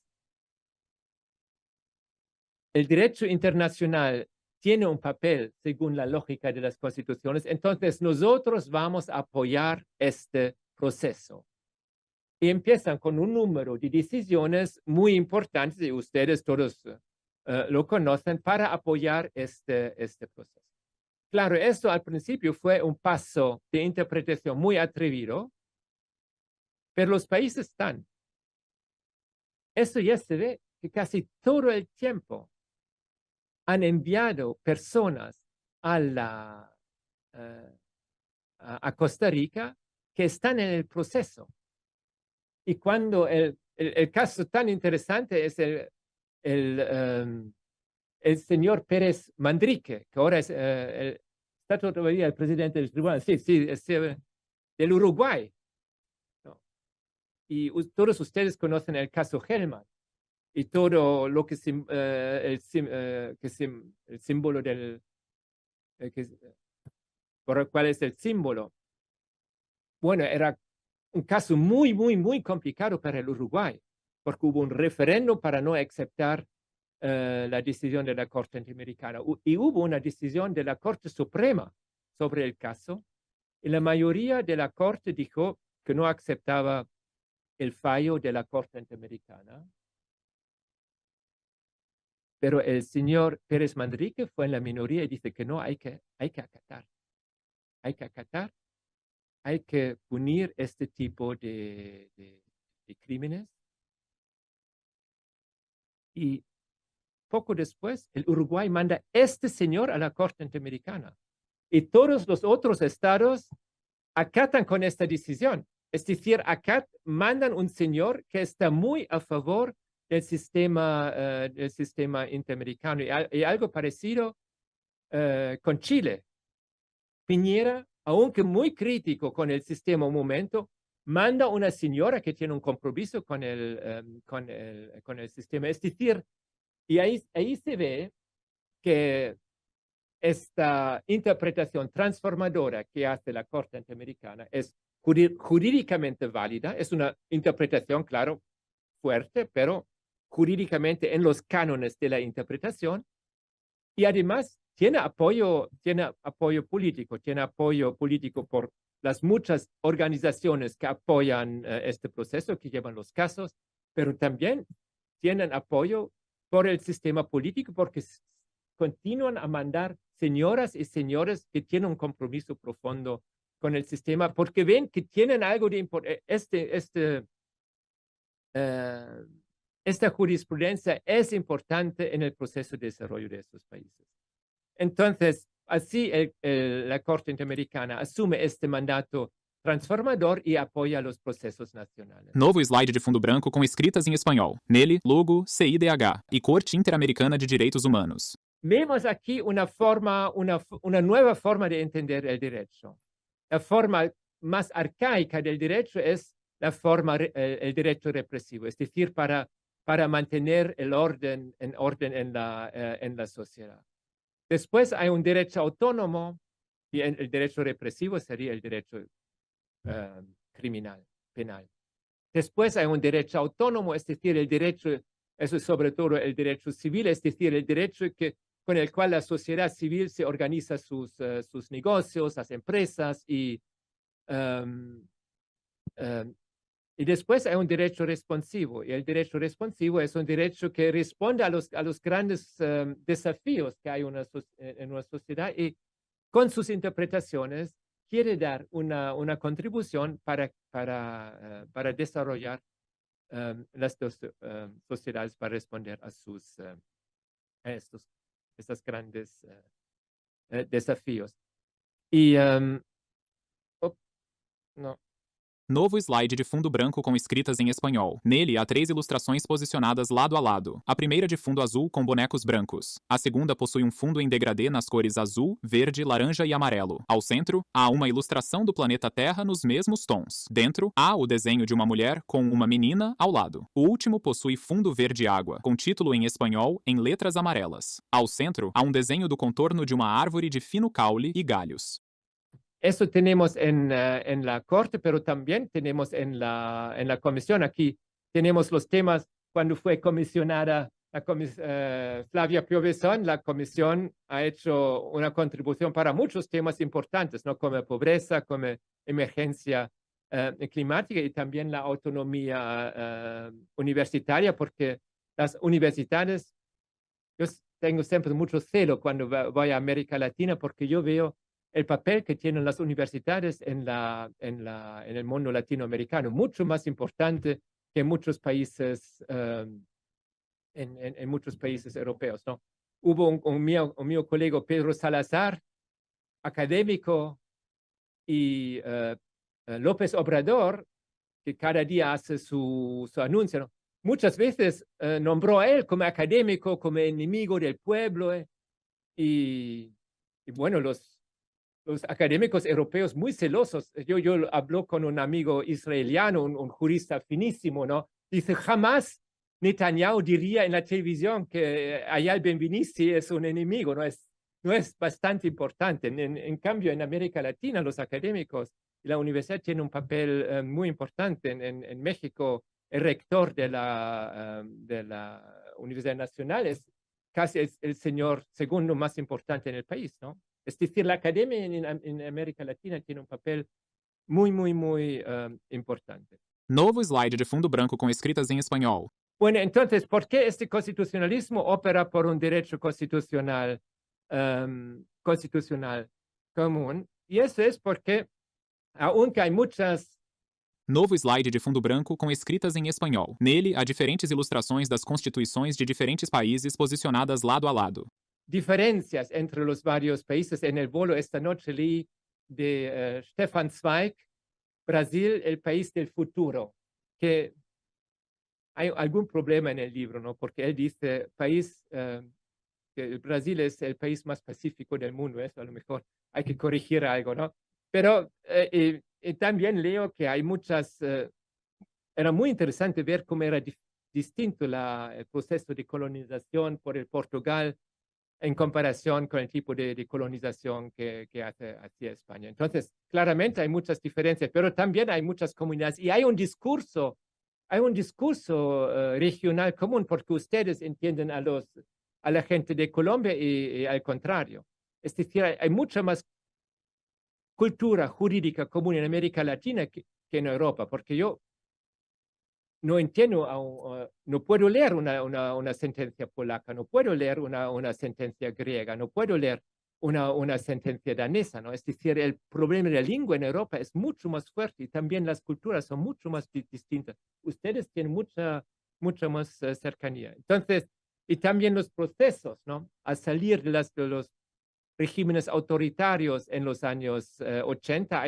El derecho internacional tiene un papel según la lógica de las constituciones, entonces nosotros vamos a apoyar este proceso. Y empiezan con un número de decisiones muy importantes, y ustedes todos lo conocen, para apoyar este proceso. Claro, esto al principio fue un paso de interpretación muy atrevido, pero los países están. Esto ya se ve que casi todo el tiempo han enviado personas a Costa Rica que están en el proceso. Y cuando el caso tan interesante es el señor Pérez Manrique, que ahora está todavía el presidente del tribunal, sí, es del Uruguay. ¿No? Y todos ustedes conocen el caso Helman y todo lo que el símbolo del, ¿cuál es el símbolo? Bueno, era un caso muy, muy, muy complicado para el Uruguay, porque hubo un referendo para no aceptar la decisión de la Corte Interamericana. Y hubo una decisión de la Corte Suprema sobre el caso, y la mayoría de la Corte dijo que no aceptaba el fallo de la Corte Interamericana. Pero el señor Pérez Manrique fue en la minoría y dice que no, hay que acatar. Hay que acatar. Hay que punir este tipo de crímenes. Y poco después, el Uruguay manda este señor a la Corte Interamericana. Y todos los otros estados acatan con esta decisión. Es decir, acá mandan un señor que está muy a favor del sistema interamericano. Y algo parecido con Chile. Piñera, aunque muy crítico con el sistema un momento, manda una señora que tiene un compromiso con el sistema. Es decir, y ahí se ve que esta interpretación transformadora que hace la Corte Interamericana es jurídicamente válida, es una interpretación, claro, fuerte, pero jurídicamente en los cánones de la interpretación, y además tiene apoyo político por las muchas organizaciones que apoyan este proceso, que llevan los casos, pero también tienen apoyo por el sistema político, porque continúan a mandar señoras y señores que tienen un compromiso profundo con el sistema, porque ven que tienen algo de importante. Esta jurisprudencia es importante en el proceso de desarrollo de estos países. Entonces, así la Corte Interamericana asume este mandato transformador e apoia os processos nacionais. Novo slide de fundo branco com escritas em espanhol. Nele, logo, CIDH e Corte Interamericana de Direitos Humanos. Vemos aqui uma nova forma de entender o direito. A forma mais arcaica do direito é o direito repressivo, es decir, para mantener el orden en la sociedad. Después hay un derecho autónomo y el derecho represivo sería el derecho criminal, penal. Después hay un derecho autónomo, es decir, el derecho, eso es sobre todo el derecho civil, es decir, el derecho con el cual la sociedad civil se organiza sus negocios, las empresas y Y después hay un derecho responsivo, y el derecho responsivo es un derecho que responde a los grandes desafíos que hay en una sociedad y con sus interpretaciones quiere dar una contribución para desarrollar las dos sociedades para responder a estos grandes desafíos. Y, no. Novo slide de fundo branco com escritas em espanhol. Nele há 3 ilustrações posicionadas lado a lado. A primeira de fundo azul com bonecos brancos. A segunda possui um fundo em degradê nas cores azul, verde, laranja e amarelo. Ao centro, há uma ilustração do planeta Terra nos mesmos tons. Dentro, há o desenho de uma mulher com uma menina ao lado. O último possui fundo verde água, com título em espanhol em letras amarelas. Ao centro, há um desenho do contorno de uma árvore de fino caule e galhos. Eso tenemos en la Corte, pero también tenemos en la Comisión. Aquí tenemos los temas cuando fue comisionada Flavia Piovesan. La Comisión ha hecho una contribución para muchos temas importantes, ¿no? Como pobreza, como emergencia climática y también la autonomía universitaria, porque las universidades, yo tengo siempre mucho celo cuando voy a América Latina, porque yo veo el papel que tienen las universidades en el mundo latinoamericano, mucho más importante que en muchos países, en muchos países europeos, ¿no? Hubo un mío colega Pedro Salazar, académico, y López Obrador, que cada día hace su anuncio, ¿no? Muchas veces nombró a él como académico, como enemigo del pueblo, y bueno, los académicos europeos muy celosos. Yo hablo con un amigo israeliano, un jurista finísimo, ¿no? Dice, jamás Netanyahu diría en la televisión que Ayal Ben-Venisi es un enemigo, no es bastante importante. En cambio, en América Latina, los académicos y la universidad tienen un papel muy importante. En México, el rector de la Universidad Nacional es casi el señor segundo más importante en el país, ¿no? Es decir, la academia en América Latina tiene un papel muy, muy, muy importante. Novo slide de fundo branco com escritas em espanhol. Bueno, entonces, ¿por qué este constitucionalismo opera por un derecho constitucional común? Y eso es porque, aunque hay muchas... Novo slide de fundo branco com escritas em espanhol. Nele, há diferentes ilustrações das constituições de diferentes países posicionadas lado a lado. Diferencias entre los varios países. En el bolo esta noche leí de Stefan Zweig, Brasil, el país del futuro, que hay algún problema en el libro, ¿no? Porque él dice, que Brasil es el país más pacífico del mundo, eso a lo mejor hay que corregir algo, ¿no? Pero y también leo que hay muchas, era muy interesante ver cómo era distinto el proceso de colonización por el Portugal en comparación con el tipo de colonización que hacía España. Entonces, claramente hay muchas diferencias, pero también hay muchas comunidades y hay un discurso regional común, porque ustedes entienden a la gente de Colombia y al contrario. Es decir, hay mucha más cultura jurídica común en América Latina que en Europa, porque yo no entiendo, no puedo leer una sentencia polaca, no puedo leer una sentencia griega, no puedo leer una sentencia danesa, ¿no? Es decir, el problema de la lengua en Europa es mucho más fuerte y también las culturas son mucho más distintas. Ustedes tienen mucha más cercanía. Entonces, y también los procesos, ¿no? Al salir de los regímenes autoritarios en los años 80,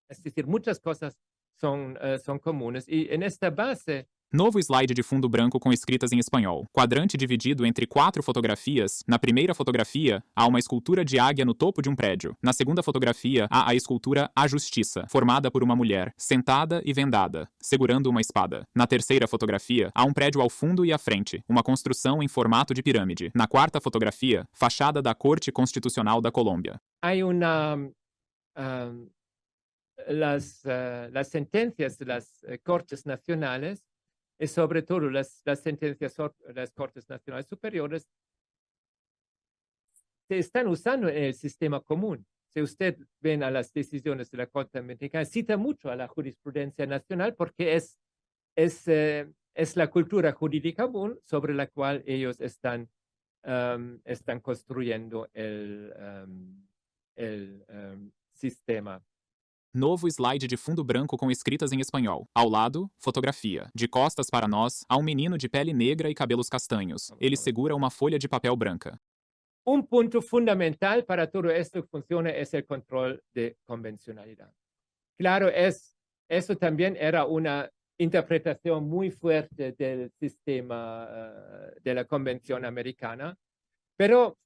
es decir, muchas cosas son comunes. Y en esta base... Novo slide de fundo branco com escritas em espanhol. Quadrante dividido entre 4 fotografias. Na primeira fotografia, há uma escultura de águia no topo de um prédio. Na segunda fotografia, há a escultura A Justiça, formada por uma mulher, sentada e vendada, segurando uma espada. Na terceira fotografia, há um prédio ao fundo e à frente, uma construção em formato de pirâmide. Na quarta fotografia, fachada da Corte Constitucional da Colômbia. Há las sentencias de las Cortes Nacionales, y sobre todo las sentencias de las Cortes Nacionales Superiores, se están usando en el sistema común. si usted ven a las decisiones de la Corte Americana, cita mucho a la jurisprudencia nacional porque es la cultura jurídica común sobre la cual ellos están construyendo el sistema. Novo slide de fundo branco com escritas em espanhol. Ao lado, fotografia. De costas para nós, há um menino de pele negra e cabelos castanhos. Ele segura uma folha de papel branca. Un punto fundamental para todo esto que funcione es el control de convencionalidad. Claro, eso también era una interpretación muy fuerte del sistema de la Convención Americana, pero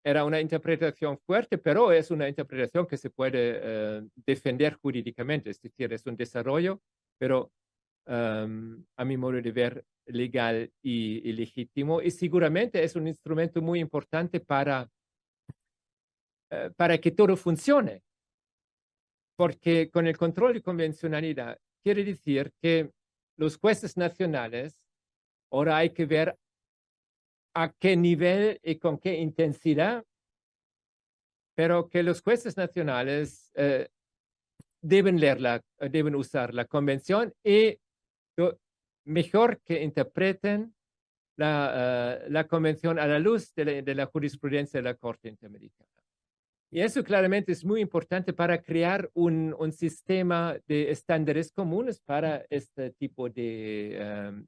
era una interpretación fuerte, pero es una interpretación que se puede defender jurídicamente, es decir, es un desarrollo, pero a mi modo de ver, legal y legítimo, y seguramente es un instrumento muy importante para que todo funcione, porque con el control de convencionalidad quiere decir que los jueces nacionales ahora hay que ver a qué nivel y con qué intensidad, pero que los jueces nacionales deben usar la convención y mejor que interpreten la convención a la luz de la jurisprudencia de la Corte Interamericana. Y eso claramente es muy importante para crear un sistema de estándares comunes para este tipo de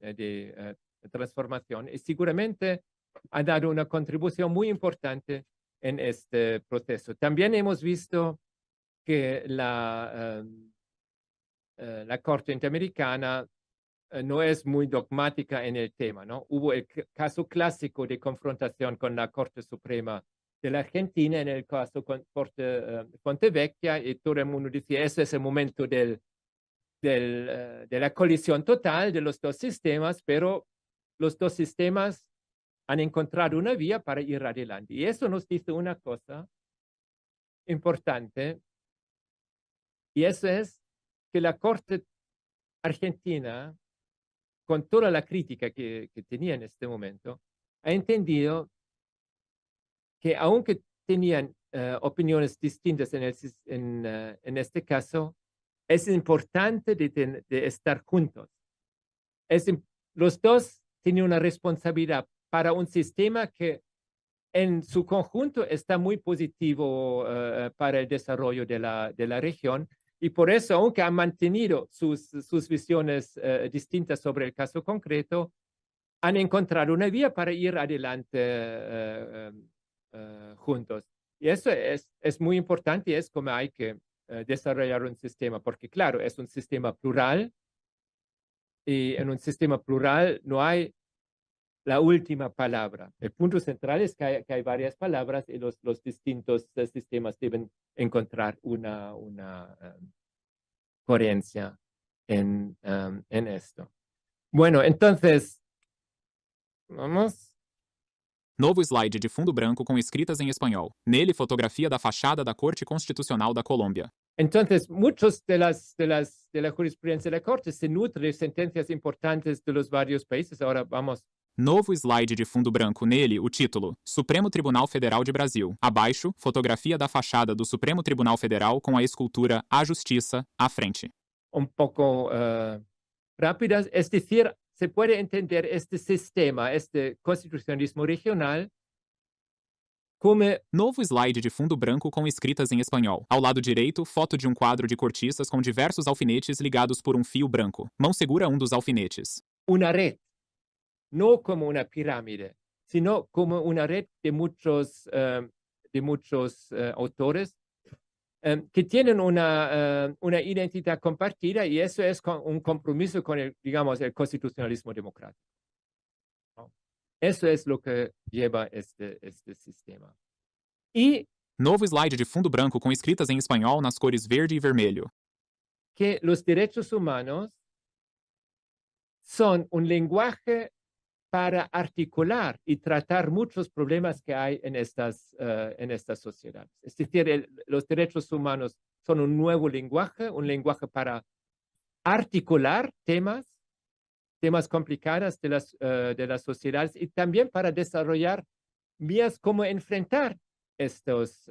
transformación. Y seguramente ha dado una contribución muy importante en este proceso. También hemos visto que la Corte Interamericana no es muy dogmática en el tema, ¿no? Hubo el caso clásico de confrontación con la Corte Suprema de la Argentina, en el caso con Corte Fontevecchia, y todo el mundo decía, ese es el momento de la colisión total de los dos sistemas, pero los dos sistemas han encontrado una vía para ir adelante. Y eso nos dice una cosa importante, y eso es que la Corte Argentina, con toda la crítica que tenía en este momento, ha entendido que aunque tenían opiniones distintas en este caso, es importante de estar juntos. Los dos tienen una responsabilidad para un sistema que en su conjunto está muy positivo para el desarrollo de la región, y por eso, aunque han mantenido sus visiones distintas sobre el caso concreto, han encontrado una vía para ir adelante juntos. Y eso es muy importante, y es como hay que desarrollar un sistema, porque claro, es un sistema plural, y en un sistema plural no hay la última palabra. El punto central es que hay varias palabras, y los distintos sistemas deben encontrar una coherencia en esto. Bueno, entonces, vamos. Novo slide de fundo branco com escritas em espanhol. Nele, fotografia da fachada da Corte Constitucional da Colômbia. Entonces, muchos de la jurisprudencia de la Corte se nutren de sentencias importantes de los varios países. Ahora vamos. Novo slide de fundo branco. Nele, o título: Supremo Tribunal Federal de Brasil. Abaixo, fotografia da fachada do Supremo Tribunal Federal com a escultura A Justiça à frente. Un poco rápidas, es decir, se puede entender este sistema, este constitucionalismo regional, como... Novo slide de fundo branco com escritas em espanhol. Ao lado direito, foto de um quadro de cortiças com diversos alfinetes ligados por um fio branco. Mão segura um dos alfinetes. Una red, no como una pirámide, sino como una red de muchos autores que tienen una identidad compartida, y eso es un compromiso con el constitucionalismo democrático, ¿no? Eso es lo que lleva este sistema. Y Novo slide de fundo branco com escritas em espanhol nas cores verde e vermelho. Que los derechos humanos son un lenguaje para articular y tratar muchos problemas que hay en estas sociedades. Es decir, los derechos humanos son un nuevo lenguaje, un lenguaje para articular temas complicados de las sociedades, y también para desarrollar vías como enfrentar estos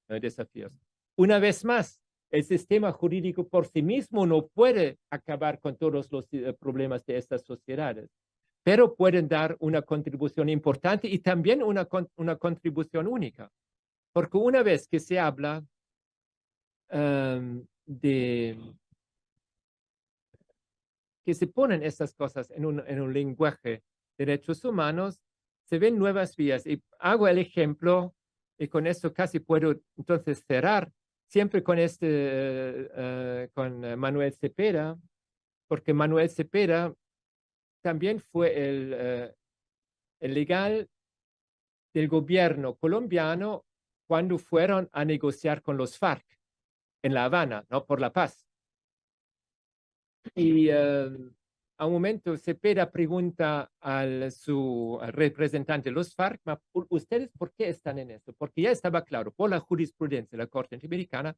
desafíos. Una vez más, el sistema jurídico por sí mismo no puede acabar con todos los problemas de estas sociedades, pero pueden dar una contribución importante y también una contribución única. Porque una vez que se habla que se ponen estas cosas en un lenguaje de derechos humanos, se ven nuevas vías. Y hago el ejemplo, y con esto casi puedo entonces cerrar, siempre con con Manuel Cepeda, porque Manuel Cepeda también fue el legal del gobierno colombiano cuando fueron a negociar con los FARC en La Habana, ¿no? Por la paz. Y a un momento Cepeda pregunta al representante de los FARC, ¿ustedes por qué están en esto? Porque ya estaba claro por la jurisprudencia de la Corte Interamericana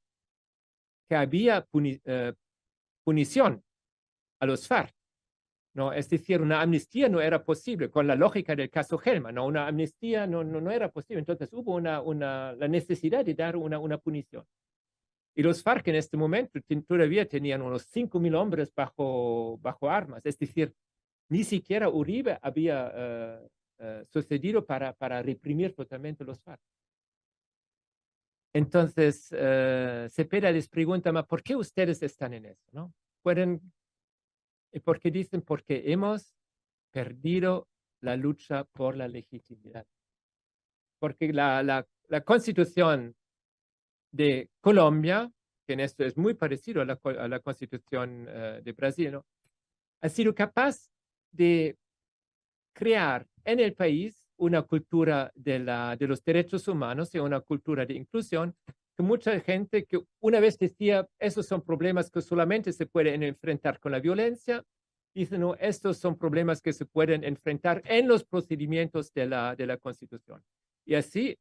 que había punición a los FARC, ¿no? Es decir, una amnistía no era posible, con la lógica del caso Helman, ¿no? Una amnistía no era posible, entonces hubo la necesidad de dar una punición. Y los FARC en este momento todavía tenían unos 5.000 hombres bajo armas, es decir, ni siquiera Uribe había sucedido para reprimir totalmente los FARC. Entonces, Cepeda les pregunta, ¿por qué ustedes están en eso? ¿No? ¿Y por qué dicen? Porque hemos perdido la lucha por la legitimidad. Porque la Constitución de Colombia, que en esto es muy parecido a la Constitución de Brasil, ¿no? Ha sido capaz de crear en el país una cultura de los derechos humanos y una cultura de inclusión, que mucha gente que una vez decía, esos son problemas que solamente se pueden enfrentar con la violencia, dice, no, estos son problemas que se pueden enfrentar en los procedimientos de la Constitución. Y así,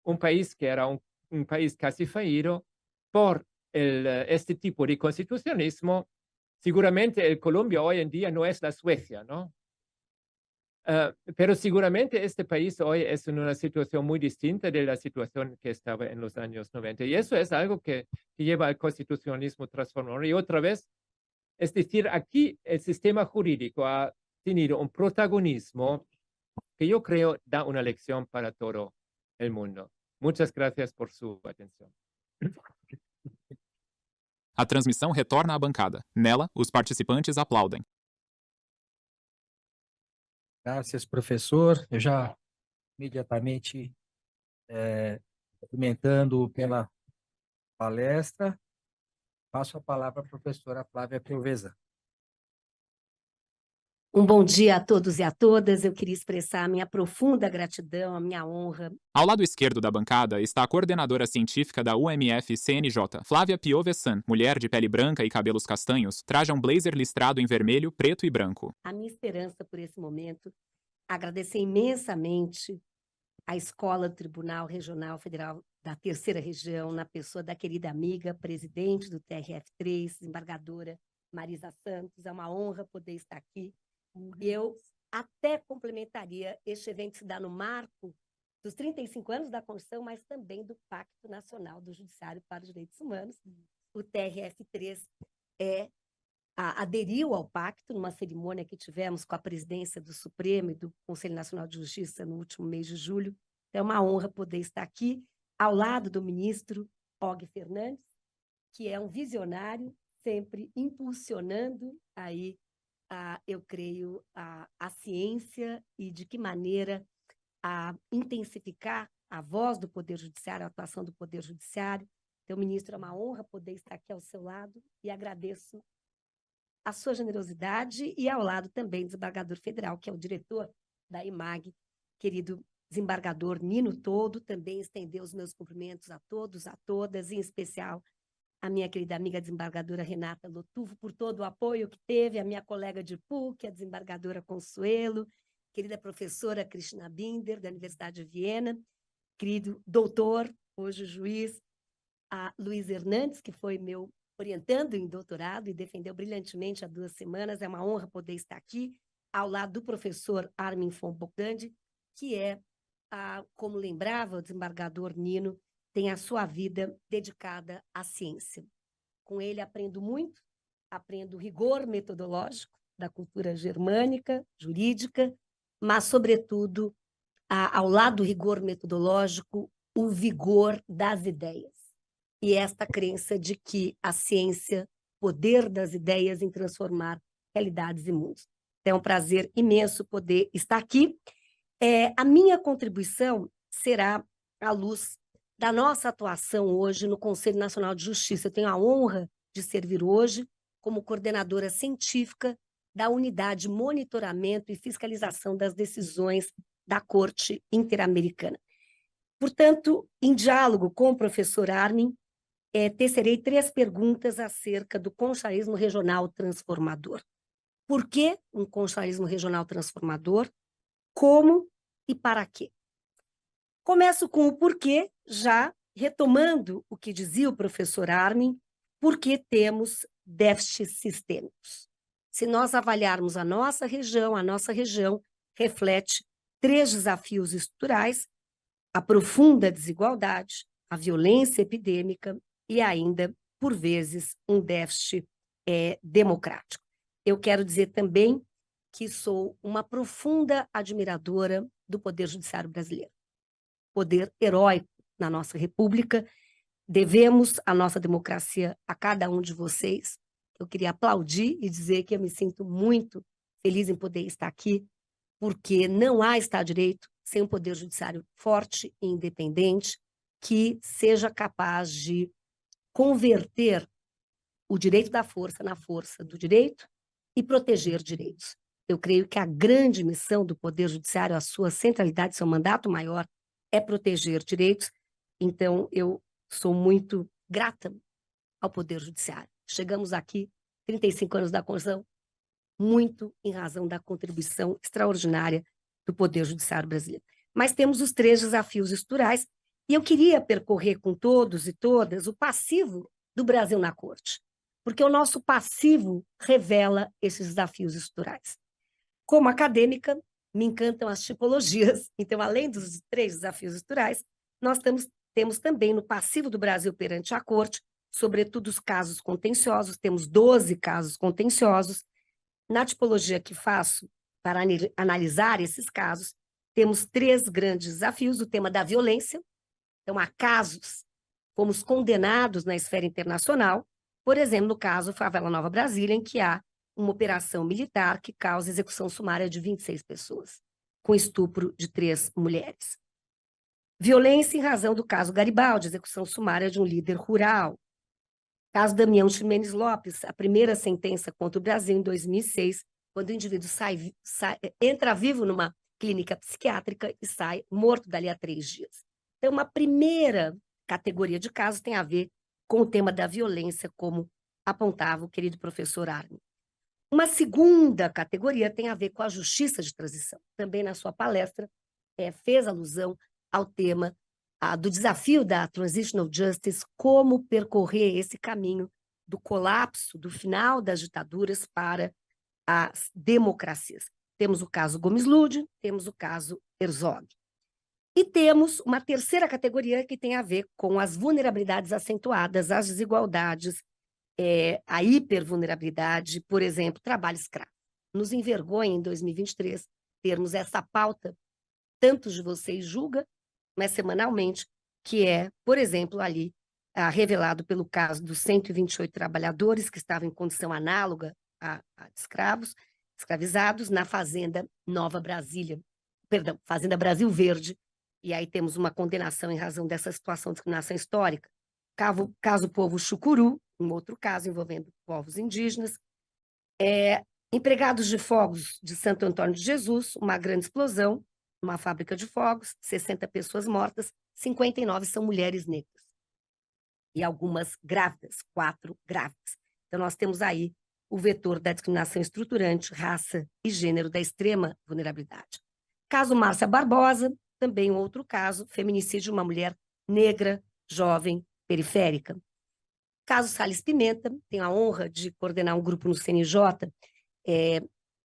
un país que era un país casi fallido, por este tipo de constitucionalismo, seguramente el Colombia hoy en día no es la Suecia, ¿no? Pero seguramente este país hoy es en una situación muy distinta de la situación que estaba en los años 90. Y eso es algo que lleva al constitucionalismo transformador. Y otra vez, es decir, aquí el sistema jurídico ha tenido un protagonismo que yo creo da una lección para todo el mundo. Muchas gracias por su atención. A transmissão retorna à bancada. Nela, os participantes aplaudem. Graças, professor. Eu já imediatamente cumprimentando pela palestra, passo a palavra à professora Flávia Piovesan. Bom dia a todos e a todas. Eu queria expressar a minha profunda gratidão, a minha honra. Ao lado esquerdo da bancada está a coordenadora científica da UMF-CNJ, Flávia Piovesan, mulher de pele branca e cabelos castanhos, traja um blazer listrado em vermelho, preto e branco. A minha esperança por esse momento, agradecer imensamente à Escola do Tribunal Regional Federal da Terceira Região, na pessoa da querida amiga, presidente do TRF3, desembargadora Marisa Santos. É uma honra poder estar aqui. Eu até complementaria, este evento se dá no marco dos 35 anos da Constituição, mas também do Pacto Nacional do Judiciário para os Direitos Humanos. O TRF3 aderiu ao pacto numa cerimônia que tivemos com a presidência do Supremo e do Conselho Nacional de Justiça no último mês de julho. É uma honra poder estar aqui ao lado do ministro Og Fernandes, que é um visionário, sempre impulsionando aí eu creio, a ciência e de que maneira intensificar a voz do Poder Judiciário, a atuação do Poder Judiciário. Então, ministro, é uma honra poder estar aqui ao seu lado e agradeço a sua generosidade e ao lado também do desembargador federal, que é o diretor da IMAG, querido desembargador Nino Todo, também estender os meus cumprimentos a todos, a todas, em especial a minha querida amiga desembargadora Renata Lotuvo, por todo o apoio que teve, a minha colega de PUC, a desembargadora Consuelo, querida professora Cristina Binder, da Universidade de Viena, querido doutor, hoje juiz, a Luiz Hernandes, que foi meu orientando em doutorado e defendeu brilhantemente há 2 semanas. É uma honra poder estar aqui, ao lado do professor Armin von Bogdandi, que é, como lembrava o desembargador Nino, tem a sua vida dedicada à ciência. Com ele aprendo muito, aprendo o rigor metodológico da cultura germânica, jurídica, mas, sobretudo, ao lado do rigor metodológico, o vigor das ideias. E esta crença de que a ciência, poder das ideias em transformar realidades e mundos. É um prazer imenso poder estar aqui. A minha contribuição será à luz da nossa atuação hoje no Conselho Nacional de Justiça. Eu tenho a honra de servir hoje como coordenadora científica da Unidade de Monitoramento e Fiscalização das Decisões da Corte Interamericana. Portanto, em diálogo com o professor Armin, tecerei 3 perguntas acerca do constitucionalismo regional transformador. Por que um constitucionalismo regional transformador? Como e para quê? Começo com o porquê, já retomando o que dizia o professor Armin, porque temos déficits sistêmicos. Se nós avaliarmos a nossa região reflete 3 desafios estruturais: a profunda desigualdade, a violência epidêmica e ainda, por vezes, um déficit democrático. Eu quero dizer também que sou uma profunda admiradora do Poder Judiciário brasileiro. Poder heróico na nossa República. Devemos a nossa democracia a cada um de vocês. Eu queria aplaudir e dizer que eu me sinto muito feliz em poder estar aqui, porque não há Estado de Direito sem um Poder Judiciário forte e independente que seja capaz de converter o direito da força na força do direito e proteger direitos. Eu creio que a grande missão do Poder Judiciário, a sua centralidade, seu mandato maior, é proteger direitos. Então, eu sou muito grata ao Poder Judiciário. Chegamos aqui, 35 anos da Constituição, muito em razão da contribuição extraordinária do Poder Judiciário brasileiro. Mas temos os 3 desafios estruturais, e eu queria percorrer com todos e todas o passivo do Brasil na Corte, porque o nosso passivo revela esses desafios estruturais. Como acadêmica, me encantam as tipologias, então, além dos 3 desafios estruturais, nós temos também no passivo do Brasil perante a Corte, sobretudo os casos contenciosos, temos 12 casos contenciosos. Na tipologia que faço para analisar esses casos, temos 3 grandes desafios: o tema da violência. Então, há casos, fomos condenados na esfera internacional, por exemplo, no caso Favela Nova Brasília, em que há uma operação militar que causa execução sumária de 26 pessoas, com estupro de 3 mulheres. Violência em razão do caso Garibaldi, execução sumária de um líder rural. Caso Damião Ximenes Lopes, a primeira sentença contra o Brasil em 2006, quando o indivíduo entra vivo numa clínica psiquiátrica e sai morto dali a 3 dias. Então, uma primeira categoria de casos tem a ver com o tema da violência, como apontava o querido professor Armin. Uma segunda categoria tem a ver com a justiça de transição. Também na sua palestra fez alusão ao tema do desafio da Transitional Justice, como percorrer esse caminho do colapso, do final das ditaduras para as democracias. Temos o caso Gomes Ludi, temos o caso Herzog. E temos uma terceira categoria que tem a ver com as vulnerabilidades acentuadas, as desigualdades, a hipervulnerabilidade, por exemplo, trabalho escravo. Nos envergonha em 2023 termos essa pauta, tantos de vocês julgam, mas semanalmente, que é, por exemplo, ali revelado pelo caso dos 128 trabalhadores que estavam em condição análoga a escravos, escravizados na Fazenda Nova Brasília, perdão, Fazenda Brasil Verde, e aí temos uma condenação em razão dessa situação de discriminação histórica. Caso Povo Chucuru, um outro caso envolvendo povos indígenas. Empregados de fogos de Santo Antônio de Jesus, uma grande explosão, uma fábrica de fogos, 60 pessoas mortas, 59 são mulheres negras. E algumas grávidas, 4 grávidas. Então, nós temos aí o vetor da discriminação estruturante, raça e gênero da extrema vulnerabilidade. Caso Márcia Barbosa, também um outro caso, feminicídio de uma mulher negra, jovem, periférica. Caso Salles Pimenta, tenho a honra de coordenar um grupo no CNJ,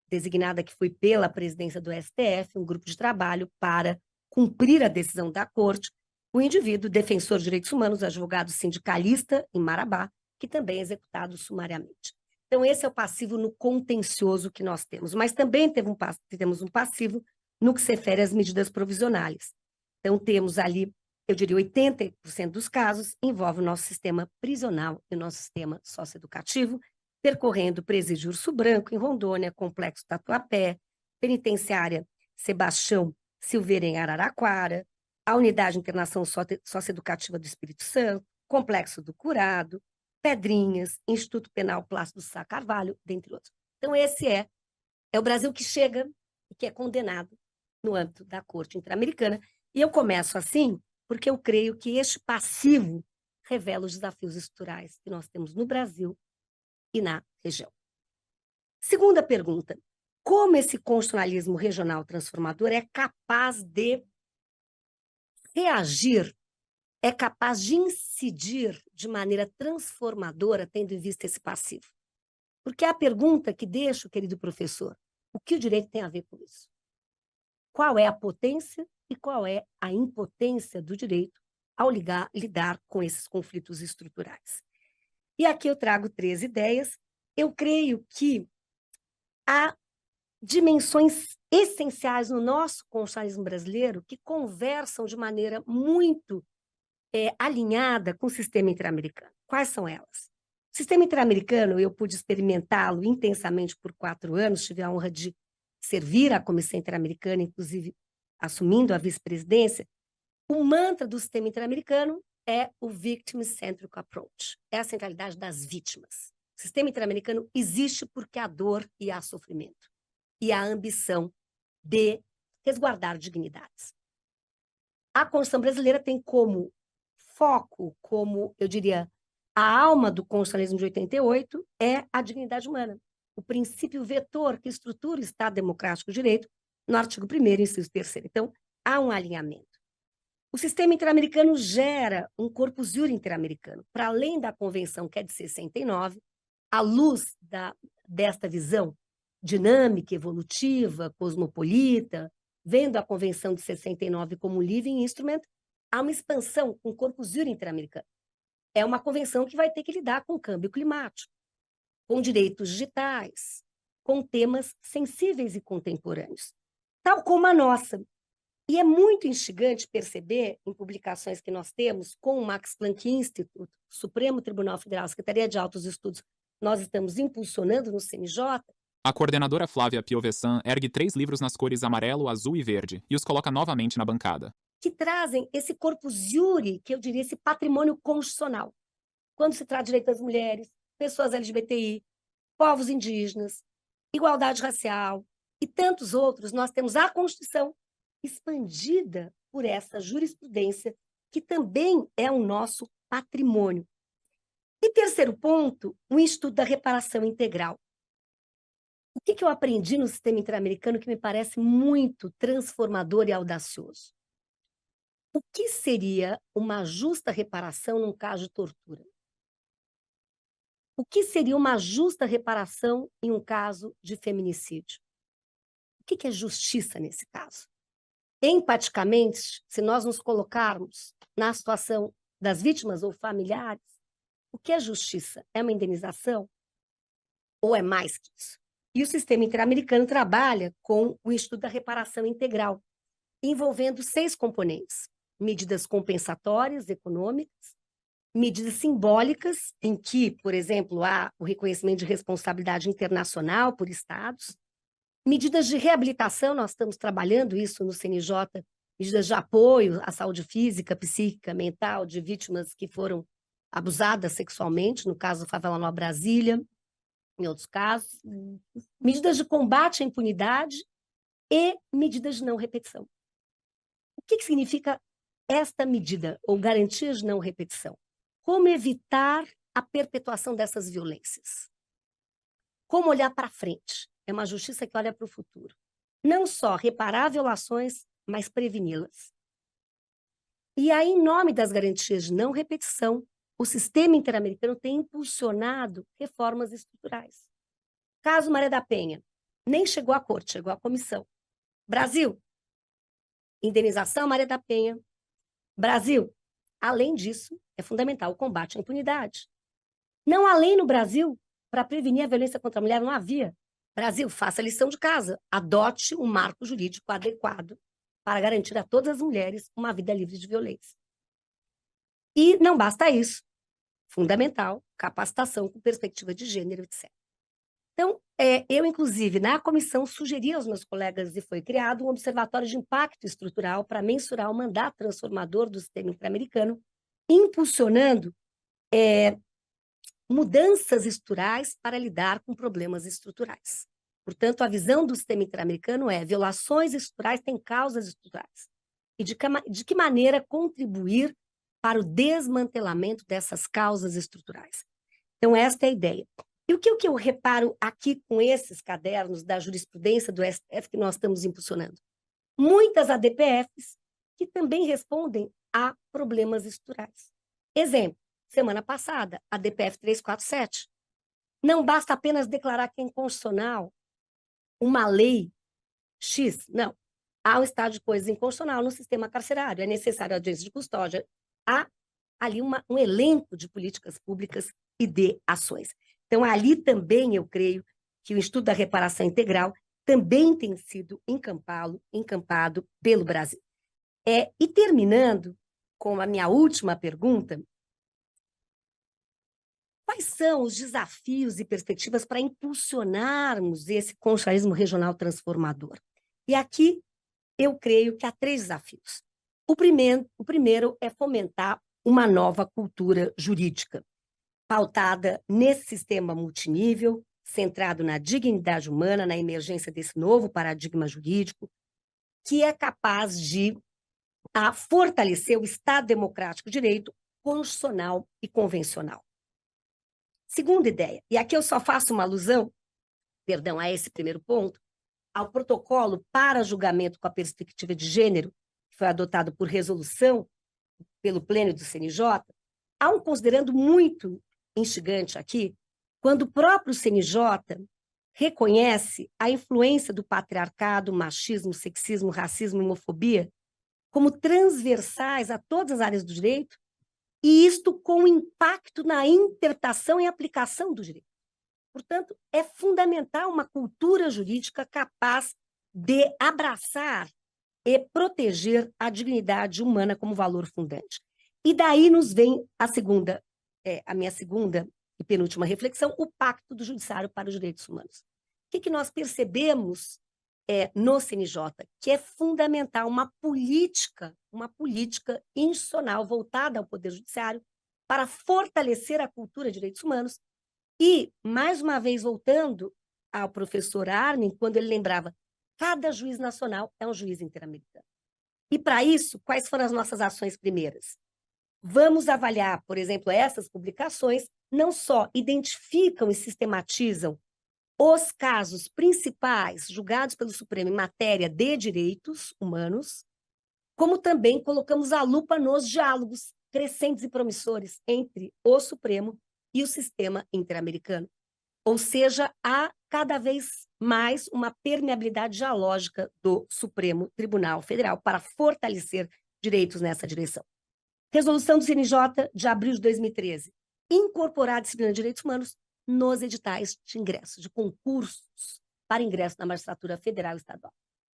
designada que foi pela presidência do STF, um grupo de trabalho para cumprir a decisão da Corte o indivíduo defensor de direitos humanos, advogado sindicalista em Marabá, que também é executado sumariamente. Então, esse é o passivo no contencioso que nós temos, mas também temos um passivo no que se refere às medidas provisionais. Então, temos ali, eu diria, 80% dos casos envolve o nosso sistema prisional e o nosso sistema socioeducativo, percorrendo o Presídio Urso Branco, em Rondônia, Complexo Tatuapé, Penitenciária Sebastião Silveira, em Araraquara, a Unidade de Internação Socioeducativa do Espírito Santo, Complexo do Curado, Pedrinhas, Instituto Penal Plácido Sá Carvalho, dentre outros. Então, esse é o Brasil que chega e que é condenado no âmbito da Corte Interamericana. E eu começo assim porque eu creio que este passivo revela os desafios estruturais que nós temos no Brasil e na região. Segunda pergunta: como esse constitucionalismo regional transformador é capaz de reagir, é capaz de incidir de maneira transformadora, tendo em vista esse passivo? Porque é a pergunta que deixo, querido professor: o que o direito tem a ver com isso? Qual é a potência e qual é a impotência do direito ao lidar com esses conflitos estruturais? E aqui eu trago 3 ideias. Eu creio que há dimensões essenciais no nosso constitucionalismo brasileiro que conversam de maneira muito alinhada com o sistema interamericano. Quais são elas? O sistema interamericano, eu pude experimentá-lo intensamente por 4 anos, tive a honra de servir à Comissão Interamericana, inclusive assumindo a vice-presidência. O mantra do sistema interamericano é o Victim-Centric Approach, é a centralidade das vítimas. O sistema interamericano existe porque há dor e há sofrimento, e há ambição de resguardar dignidades. A Constituição brasileira tem como foco, como, eu diria, a alma do constitucionalismo de 88 é a dignidade humana. O princípio vetor que estrutura o Estado Democrático de Direito no artigo 1º, inciso 3º. Então, há um alinhamento. O sistema interamericano gera um corpus iure interamericano. Para além da convenção, que é de 69, à luz desta visão dinâmica, evolutiva, cosmopolita, vendo a convenção de 69 como living instrument, há uma expansão com o corpus iure interamericano. É uma convenção que vai ter que lidar com o câmbio climático, com direitos digitais, com temas sensíveis e contemporâneos, tal como a nossa. E é muito instigante perceber, em publicações que nós temos, com o Max Planck Institute, Supremo Tribunal Federal, Secretaria de Altos Estudos, nós estamos impulsionando no CNJ. A coordenadora Flávia Piovessan ergue 3 livros nas cores amarelo, azul e verde e os coloca novamente na bancada. Que trazem esse corpus iure, que eu diria esse patrimônio constitucional. Quando se trata de direito das mulheres, pessoas LGBTI, povos indígenas, igualdade racial e tantos outros, nós temos a Constituição expandida por essa jurisprudência, que também é o nosso patrimônio. E terceiro ponto, o Instituto da Reparação Integral. O que eu aprendi no sistema interamericano que me parece muito transformador e audacioso? O que seria uma justa reparação num caso de tortura? O que seria uma justa reparação em um caso de feminicídio? O que é justiça nesse caso? Empaticamente, se nós nos colocarmos na situação das vítimas ou familiares, o que é justiça? É uma indenização? Ou é mais que isso? E o sistema interamericano trabalha com o Instituto da Reparação Integral, envolvendo 6 componentes: medidas compensatórias econômicas, medidas simbólicas, em que, por exemplo, há o reconhecimento de responsabilidade internacional por estados, medidas de reabilitação, nós estamos trabalhando isso no CNJ, medidas de apoio à saúde física, psíquica, mental de vítimas que foram abusadas sexualmente, no caso do Favela Nova Brasília, em outros casos, medidas de combate à impunidade e medidas de não repetição. O que significa esta medida, ou garantias de não repetição? Como evitar a perpetuação dessas violências? Como olhar para frente? É uma justiça que olha para o futuro. Não só reparar violações, mas preveni-las. E aí, em nome das garantias de não repetição, o sistema interamericano tem impulsionado reformas estruturais. Caso Maria da Penha, nem chegou à corte, chegou à comissão. Brasil, indenização Maria da Penha, Brasil, além disso, é fundamental o combate à impunidade. Não há lei no Brasil para prevenir a violência contra a mulher, não havia. Brasil, faça a lição de casa, adote um marco jurídico adequado para garantir a todas as mulheres uma vida livre de violência. E não basta isso, fundamental, capacitação com perspectiva de gênero, etc. Então, eu, inclusive, na comissão, sugeri aos meus colegas, e foi criado um observatório de impacto estrutural para mensurar o mandato transformador do sistema interamericano, impulsionando mudanças estruturais para lidar com problemas estruturais. Portanto, a visão do sistema interamericano é violações estruturais têm causas estruturais. E de que maneira contribuir para o desmantelamento dessas causas estruturais. Então, esta é a ideia. E o que eu reparo aqui com esses cadernos da jurisprudência do STF que nós estamos impulsionando? Muitas ADPFs que também respondem a problemas estruturais. Exemplo, semana passada, a ADPF 347. Não basta apenas declarar que é inconstitucional uma lei X, não. Há um estado de coisas inconstitucional no sistema carcerário, é necessário a audiência de custódia. Há ali um elenco de políticas públicas e de ações. Então, ali também eu creio que o Instituto da Reparação Integral também tem sido encampado pelo Brasil. E terminando com a minha última pergunta, quais são os desafios e perspectivas para impulsionarmos esse constitucionalismo regional transformador? E aqui eu creio que há 3 desafios. O primeiro é fomentar uma nova cultura jurídica, pautada nesse sistema multinível, centrado na dignidade humana, na emergência desse novo paradigma jurídico, que é capaz de fortalecer o Estado democrático de direito constitucional e convencional. Segunda ideia, e aqui eu só faço uma alusão, a esse primeiro ponto, ao protocolo para julgamento com a perspectiva de gênero, que foi adotado por resolução pelo Pleno do CNJ, há um considerando muito instigante aqui, quando o próprio CNJ reconhece a influência do patriarcado, machismo, sexismo, racismo e homofobia como transversais a todas as áreas do direito, e isto com impacto na interpretação e aplicação do direito. Portanto, é fundamental uma cultura jurídica capaz de abraçar e proteger a dignidade humana como valor fundante. E daí nos vem a minha segunda e penúltima reflexão, o Pacto do Judiciário para os Direitos Humanos. O que nós percebemos no CNJ? Que é fundamental uma política institucional voltada ao Poder Judiciário para fortalecer a cultura de direitos humanos. E, mais uma vez, voltando ao professor Armin, quando ele lembrava, cada juiz nacional é um juiz interamericano. E, para isso, quais foram as nossas ações primeiras? Vamos avaliar, por exemplo, essas publicações, não só identificam e sistematizam os casos principais julgados pelo Supremo em matéria de direitos humanos, como também colocamos a lupa nos diálogos crescentes e promissores entre o Supremo e o sistema interamericano. Ou seja, há cada vez mais uma permeabilidade dialógica do Supremo Tribunal Federal para fortalecer direitos nessa direção. Resolução do CNJ de abril de 2013. Incorporar a disciplina de direitos humanos nos editais de ingresso, de concursos para ingresso na magistratura federal e estadual.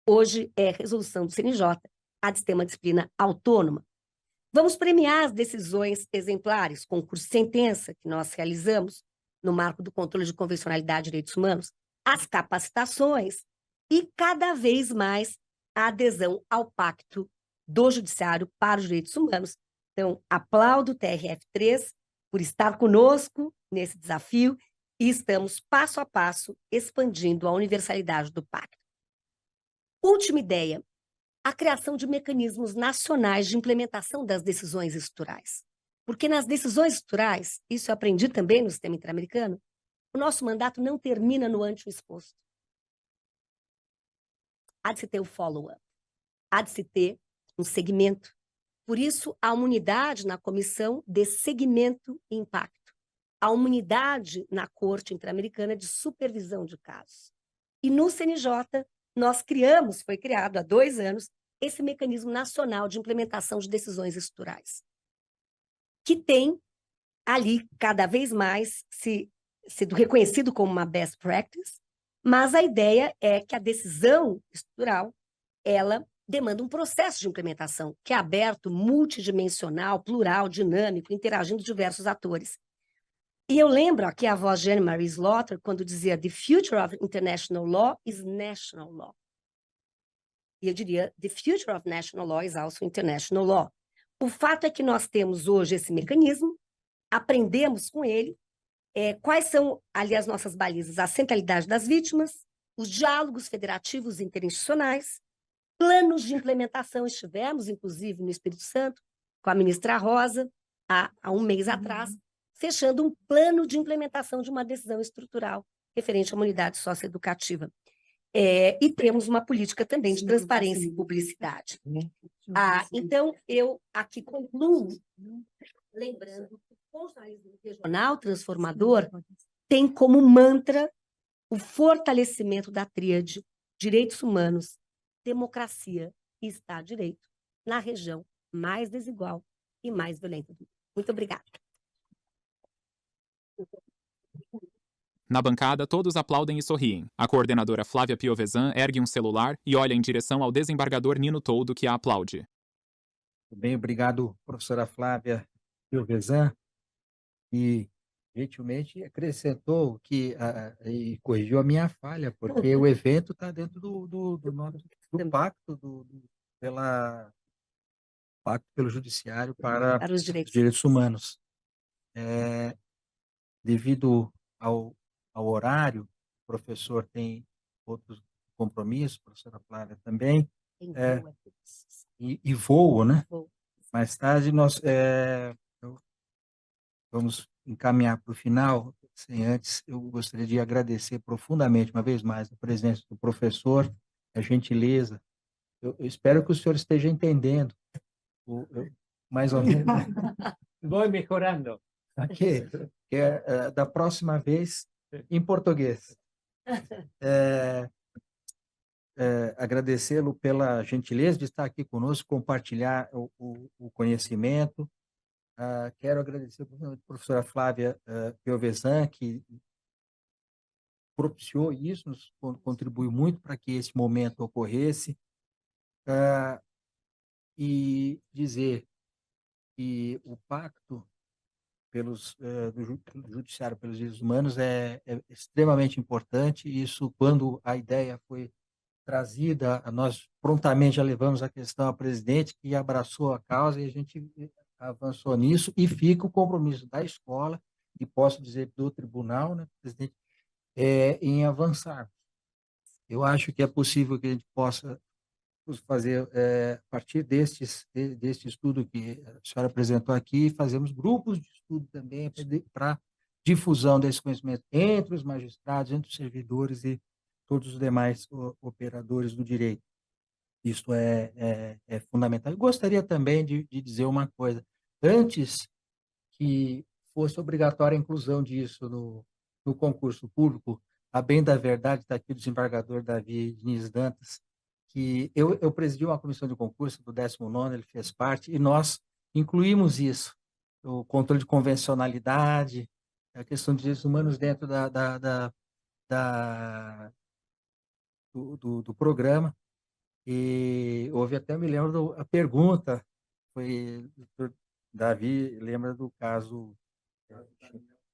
Hoje é resolução do CNJ, a de ter uma disciplina autônoma. Vamos premiar as decisões exemplares, concurso de sentença que nós realizamos no marco do controle de convencionalidade de direitos humanos, as capacitações e cada vez mais a adesão ao Pacto do Judiciário para os Direitos Humanos. Então, aplaudo o TRF3 por estar conosco nesse desafio e estamos, passo a passo, expandindo a universalidade do pacto. Última ideia, a criação de mecanismos nacionais de implementação das decisões estruturais. Porque nas decisões estruturais, isso eu aprendi também no sistema interamericano, o nosso mandato não termina no ante exposto. Há de se ter o follow-up, há de se ter um segmento. Por isso, há uma unidade na comissão de segmento e impacto. Há uma unidade na Corte Interamericana de supervisão de casos. E no CNJ, foi criado há 2 anos, esse mecanismo nacional de implementação de decisões estruturais, que tem ali cada vez mais sido reconhecido como uma best practice, mas a ideia é que a decisão estrutural, ela demanda um processo de implementação que é aberto, multidimensional, plural, dinâmico, interagindo diversos atores. E eu lembro aqui a voz de Anne-Marie Slaughter, quando dizia "The future of international law is national law". E eu diria "The future of national law is also international law". O fato é que nós temos hoje esse mecanismo, aprendemos com ele, quais são ali as nossas balizas? A centralidade das vítimas, os diálogos federativos interinstitucionais, planos de implementação. Estivemos, inclusive, no Espírito Santo, com a ministra Rosa, há um mês atrás, fechando um plano de implementação de uma decisão estrutural referente à comunidade socioeducativa. E temos uma política também de transparência e publicidade. Então, eu aqui concluo lembrando que o jornalismo regional transformador tem como mantra o fortalecimento da tríade direitos humanos, democracia e Estado de Direito na região mais desigual e mais violenta do mundo. Muito obrigada. Na bancada, todos aplaudem e sorriem. A coordenadora Flávia Piovesan ergue um celular e olha em direção ao desembargador Nino Toldo, que a aplaude. Bem, obrigado, professora Flávia Piovesan, e gentilmente acrescentou que e corrigiu a minha falha, porque o evento está dentro do pacto pacto pelo Judiciário para os direitos humanos. Devido ao horário, o professor tem outros compromissos, a professora Flávia também, e voo, né? Mais tarde nós vamos encaminhar para o final. Sem antes, eu gostaria de agradecer profundamente, uma vez mais, a presença do professor, a gentileza. Eu espero que o senhor esteja entendendo, mais ou menos. Vou melhorando. Ok. Da próxima vez, em português. Agradecê-lo pela gentileza de estar aqui conosco, compartilhar o conhecimento. Quero agradecer a professora Flávia Piovesan, que propiciou isso, nos contribuiu muito para que esse momento ocorresse, e dizer que o pacto do Judiciário pelos Direitos Humanos é extremamente importante. Isso, quando a ideia foi trazida, nós prontamente já levamos a questão ao presidente, que abraçou a causa, e a gente avançou nisso, e fica o compromisso da escola, e posso dizer do tribunal, né, presidente, em avançar. Eu acho que é possível que a gente possa fazer, a partir deste estudo que a senhora apresentou aqui, fazemos grupos de estudo também para difusão desse conhecimento entre os magistrados, entre os servidores e todos os demais operadores do direito. Isso é fundamental. Eu gostaria também de dizer uma coisa. Antes que fosse obrigatória a inclusão disso no concurso público, a bem da verdade, está aqui o desembargador Davi Diniz Dantas, que eu presidi uma comissão de concurso do 19º, ele fez parte, e nós incluímos isso, o controle de convencionalidade, a questão de direitos humanos dentro do programa. E houve até, me lembro, a pergunta, foi, o doutor Davi lembra do caso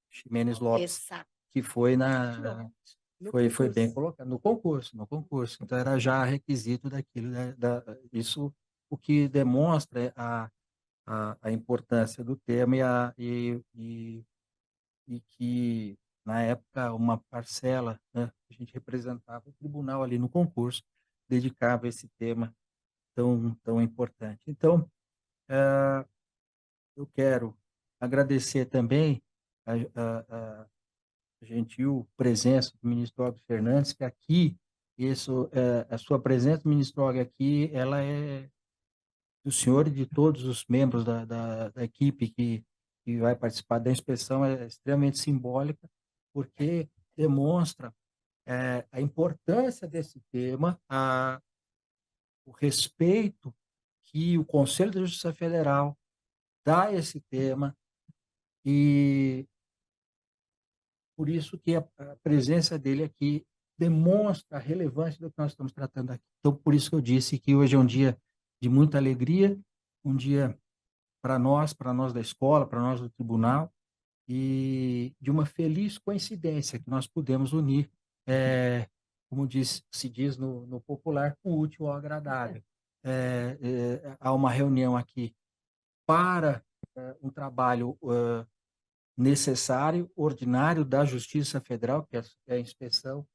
Ximenes Lopes, que foi foi bem colocado no concurso. Então era já requisito daquilo, isso, o que demonstra a importância do tema, e que na época uma parcela, né, a gente representava o tribunal ali no concurso, dedicava esse tema tão importante. Então, eu quero agradecer também a gentil presença do ministro Og Fernandes, que aqui, a sua presença, ministro Og, aqui, ela é do senhor e de todos os membros da equipe que vai participar da inspeção, é extremamente simbólica, porque demonstra a importância desse tema, o respeito que o Conselho da Justiça Federal dá a esse tema, e por isso que a presença dele aqui demonstra a relevância do que nós estamos tratando aqui. Então, por isso que eu disse que hoje é um dia de muita alegria, um dia para nós da escola, para nós do tribunal, e de uma feliz coincidência que nós pudemos unir, como se diz no popular, o útil ao agradável. Há uma reunião aqui para um trabalho necessário, ordinário da Justiça Federal, que é a inspeção,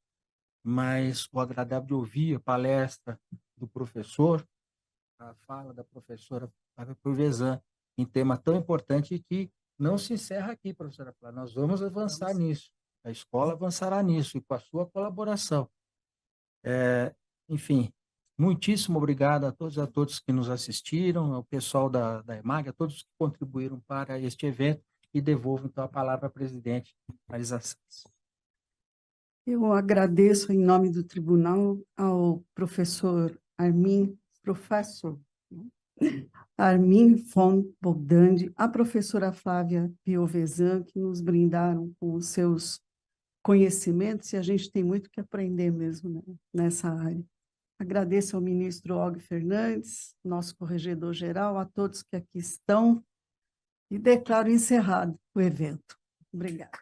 mas o agradável de ouvir a palestra do professor, a fala da professora Flávia Purvezan, em tema tão importante que não se encerra aqui, professora Flávia. Nós vamos avançar nisso. A escola avançará nisso, e com a sua colaboração. Enfim, muitíssimo obrigado a todos que nos assistiram, ao pessoal da EMAG, a todos que contribuíram para este evento, e devolvo, então, a palavra à presidente Marisa Santos. Eu agradeço, em nome do tribunal, ao professor Armin von Bogdandi, a professora Flávia Piovesan, que nos brindaram com os seus conhecimentos, e a gente tem muito que aprender mesmo, né, nessa área. Agradeço ao ministro Og Fernandes, nosso corregedor-geral, a todos que aqui estão, e declaro encerrado o evento. Obrigada.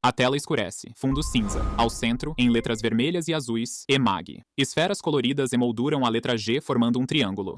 A tela escurece. Fundo cinza. Ao centro, em letras vermelhas e azuis, EMAG. Esferas coloridas emolduram a letra G formando um triângulo.